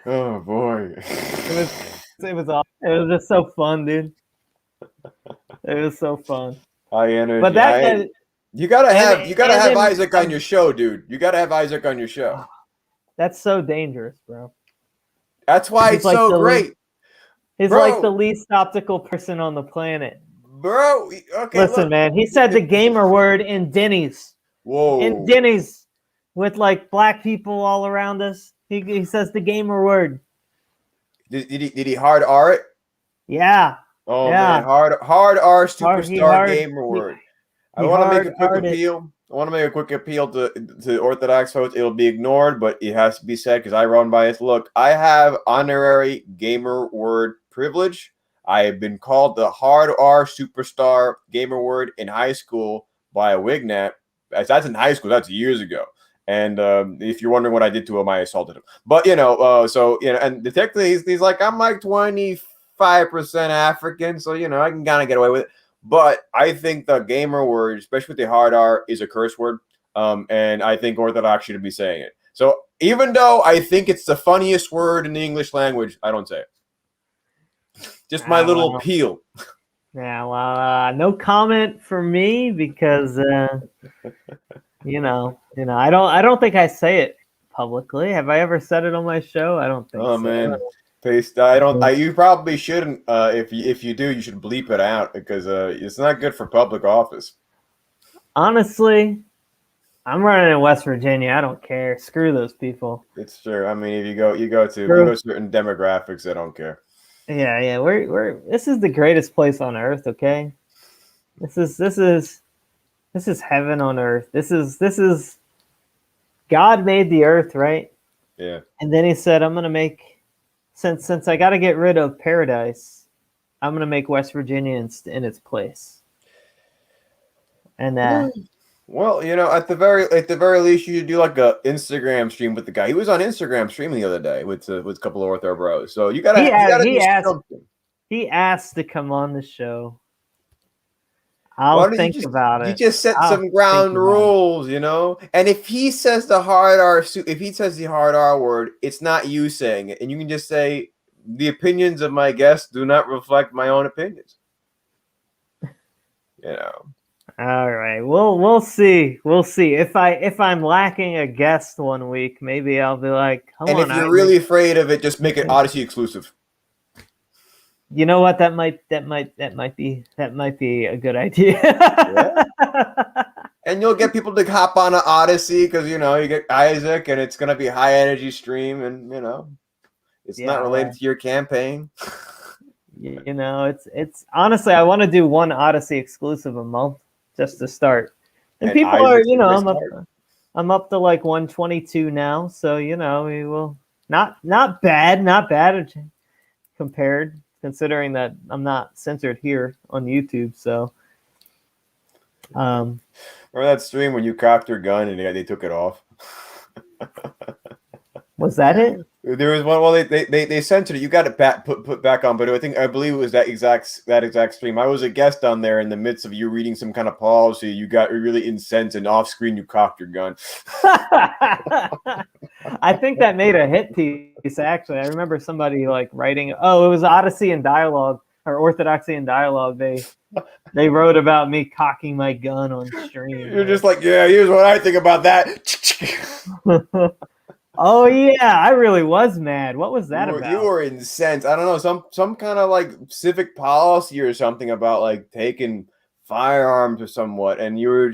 Oh boy. It was awesome. It was just so fun, dude. It was so fun. High energy. But you gotta have Isaac on your show, dude. You gotta have Isaac on your show. That's so dangerous, bro. That's why it's like so great. He's like the least optical person on the planet. Bro, okay. Listen, man. He said the gamer word in Denny's. Whoa. In Denny's with like black people all around us. He says the gamer word. Did he hard R it? Yeah. Oh man, hard R superstar gamer word. I want to make a quick appeal. I want to make a quick appeal to Orthodox votes. It'll be ignored, but it has to be said because I run by it. Look, I have honorary gamer word privilege. I have been called the hard R superstar gamer word in high school by a Wignat. That's in high school. That's years ago. And if you're wondering what I did to him, I assaulted him. But and technically he's like, I'm like 25% African, so I can kind of get away with it. But I think the gamer word, especially with the hard R, is a curse word. And I think Orthodox shouldn't be saying it. So even though I think it's the funniest word in the English language, I don't say it. Just my little appeal. Yeah, well, no comment for me because I don't think I say it publicly. Have I ever said it on my show? I don't think so. Oh man. You probably shouldn't. If you do, you should bleep it out because it's not good for public office. Honestly, I'm running in West Virginia. I don't care. Screw those people. It's true. I mean, if you go to certain demographics, they don't care. Yeah. This is the greatest place on earth. Okay, this is heaven on earth. This is God made the earth, right? Yeah. And then he said, I'm gonna make. Since I got to get rid of paradise, I'm gonna make West Virginia in its place. And well, at the very least, you should do like a Instagram stream with the guy. He was on Instagram streaming the other day with a couple of Ortho bros. So you gotta do something. He asked to come on the show. I'll think about it. You just set some ground rules, you know. And if he says the hard R word, it's not you saying it, and you can just say the opinions of my guests do not reflect my own opinions. You know. All right. We'll see. We'll see. If I'm lacking a guest one week, maybe I'll be like, if you're really afraid of it, just make it Odyssey exclusive. You know what? That might be a good idea. Yeah. And you'll get people to hop on an Odyssey because you get Isaac, and it's gonna be a high energy stream, and it's not related to your campaign. It's honestly, I want to do one Odyssey exclusive a month just to start. And people Isaac's are, I'm up to like 122 now, so we will not bad compared. Considering that I'm not censored here on YouTube, so. Remember that stream when you cocked your gun and they took it off? Was that it? There was one. Well, they censored it. You got it back put back on, but I believe it was that exact stream. I was a guest on there in the midst of you reading some kind of policy. You got really incensed, and off screen you cocked your gun. I think that made a hit piece. Actually, I remember somebody like writing. Oh, it was Odyssey and Dialogue or Orthodoxy and Dialogue. They wrote about me cocking my gun on stream. You're just like, yeah. Here's what I think about that. Oh yeah, I really was mad. What was that about? You were incensed. I don't know, some kind of like civic policy or something about like taking firearms or somewhat. And you're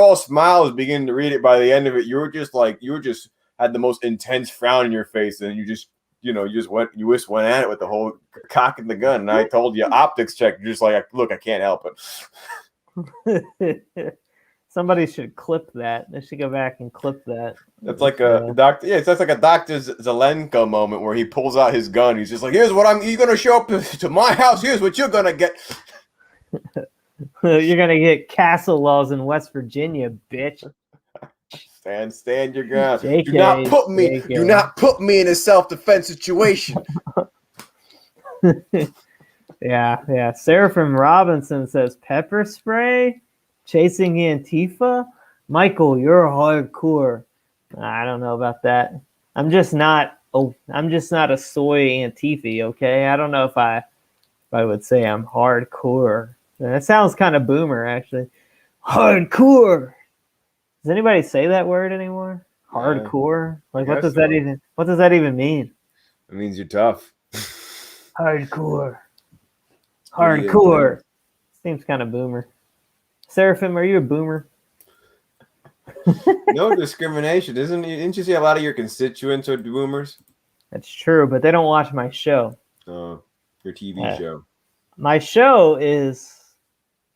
all smiles beginning to read it. By the end of it, you just had the most intense frown in your face, and you just went at it with the whole cocking the gun. And I told you optics check. You're just like, look, I can't help it. Somebody should clip that. They should go back and clip that. That's like a doctor. Yeah, that's like a Dr. Zelenko moment where he pulls out his gun. He's just like, "Here's what you're gonna show up to my house. Here's what you're gonna get. You're gonna get castle laws in West Virginia, bitch. Stand your ground. Do not put me in a self-defense situation." Yeah. Seraphim Robinson says pepper spray. Chasing Antifa? Michael, you're hardcore. I don't know about that. I'm just not a soy Antifa, okay? I don't know if I would say I'm hardcore. That sounds kind of boomer, actually. Hardcore. Does anybody say that word anymore? Hardcore? Like what does that even mean? It means you're tough. Hardcore. Hardcore. Seems kind of boomer. Seraphim, are you a boomer? No discrimination, didn't you see a lot of your constituents are boomers? That's true, but they don't watch my show. Oh, your TV show. My show is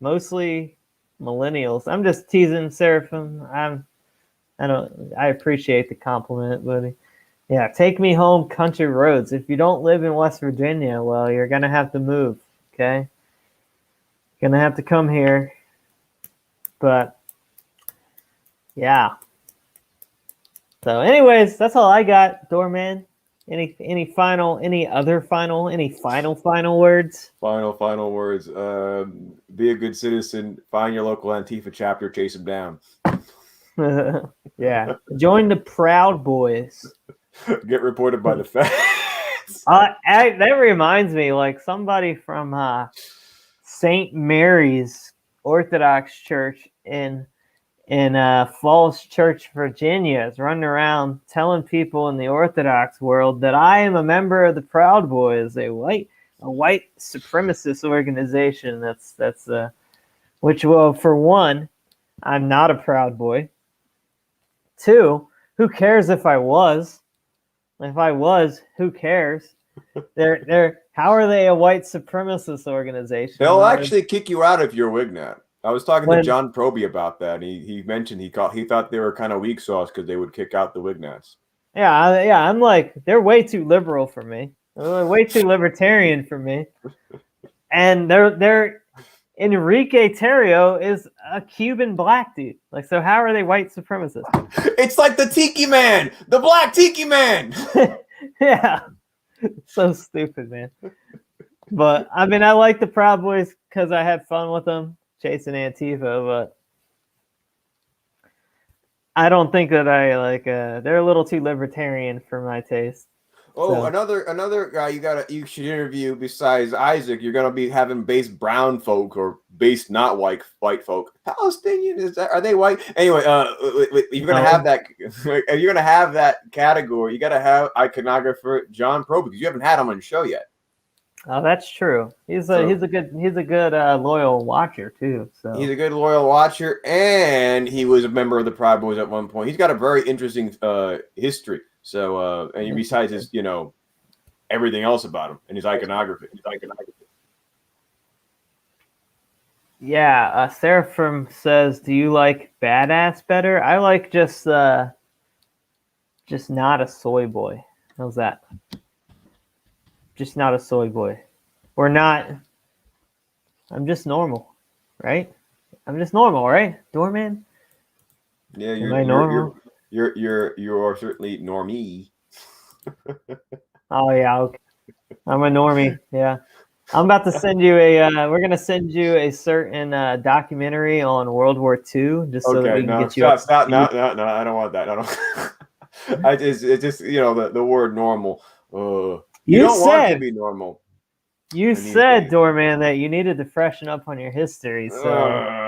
mostly millennials. I'm just teasing, Seraphim. I appreciate the compliment, buddy. Yeah, take me home, country roads. If you don't live in West Virginia, well, you're gonna have to move. Okay, gonna have to come here. But yeah. So anyways, that's all I got, Doorman. Any final words? Final words. Be a good citizen, find your local Antifa chapter, chase them down. Yeah. Join the Proud Boys. Get reported by the feds. That reminds me, like somebody from St. Mary's Orthodox Church in Falls Church, Virginia, is running around telling people in the Orthodox world that I am a member of the Proud Boys, a white supremacist organization. That's which, well, for one, I'm not a Proud Boy. Two, who cares if I was? If I was, who cares? How are they a white supremacist organization? They'll actually kick you out if you're Wignat. I was talking to John Proby about that, and he mentioned he thought they were kind of weak sauce because they would kick out the Wignats. Yeah, I'm like, they're way too liberal for me. They're way too libertarian for me. And they're Enrique Terrio is a Cuban black dude. Like, so how are they white supremacists? It's like the Tiki Man, the Black Tiki Man. Yeah. So stupid, man. But I mean, I like the Proud Boys because I had fun with them chasing Antifa, but I don't think that I like. They're a little too libertarian for my taste. Oh, So. another guy you should interview besides Isaac. You're gonna be having base brown folk or base not white folk. Palestinian are they white? Anyway, you're gonna have that. If you're gonna have that category, you gotta have iconographer John Pro because you haven't had him on the show yet. Oh, that's true. He's a good loyal watcher too. So he's a good loyal watcher, and he was a member of the Proud Boys at one point. He's got a very interesting history. So, and besides his, everything else about him and his iconography. Yeah, Seraphim says, "Do you like badass better?" I like just not a soy boy. How's that? Just not a soy boy. Or not. I'm just normal, right? I'm just normal, right, Doorman? Yeah, you're normal. You are certainly normie. Oh yeah, okay. I'm a normie. Yeah, I'm about to send you a. We're gonna send you a certain documentary on World War II, just so that we can get you. Stop! No! I don't want that. I don't. It's just the word normal. You don't want to be normal. You said, Doorman, that you needed to freshen up on your history. So.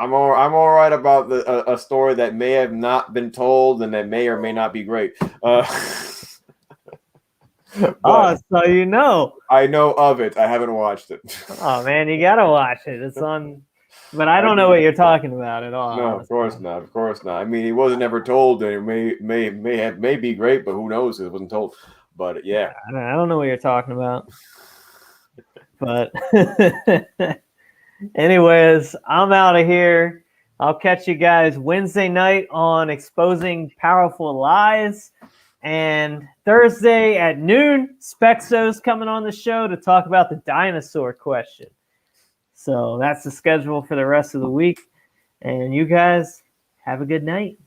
I'm all right about a story that may have not been told and that may or may not be great. So I know of it. I haven't watched it. Oh man, you gotta watch it. It's on, but I don't know what you're talking about at all. No, honestly. Of course not. I mean, he wasn't ever told, and it may be great, but who knows? It wasn't told. But yeah, I don't know what you're talking about. But. Anyways, I'm out of here. I'll catch you guys Wednesday night on Exposing Powerful Lies. And Thursday at noon, Spexo's coming on the show to talk about the dinosaur question. So that's the schedule for the rest of the week. And you guys have a good night.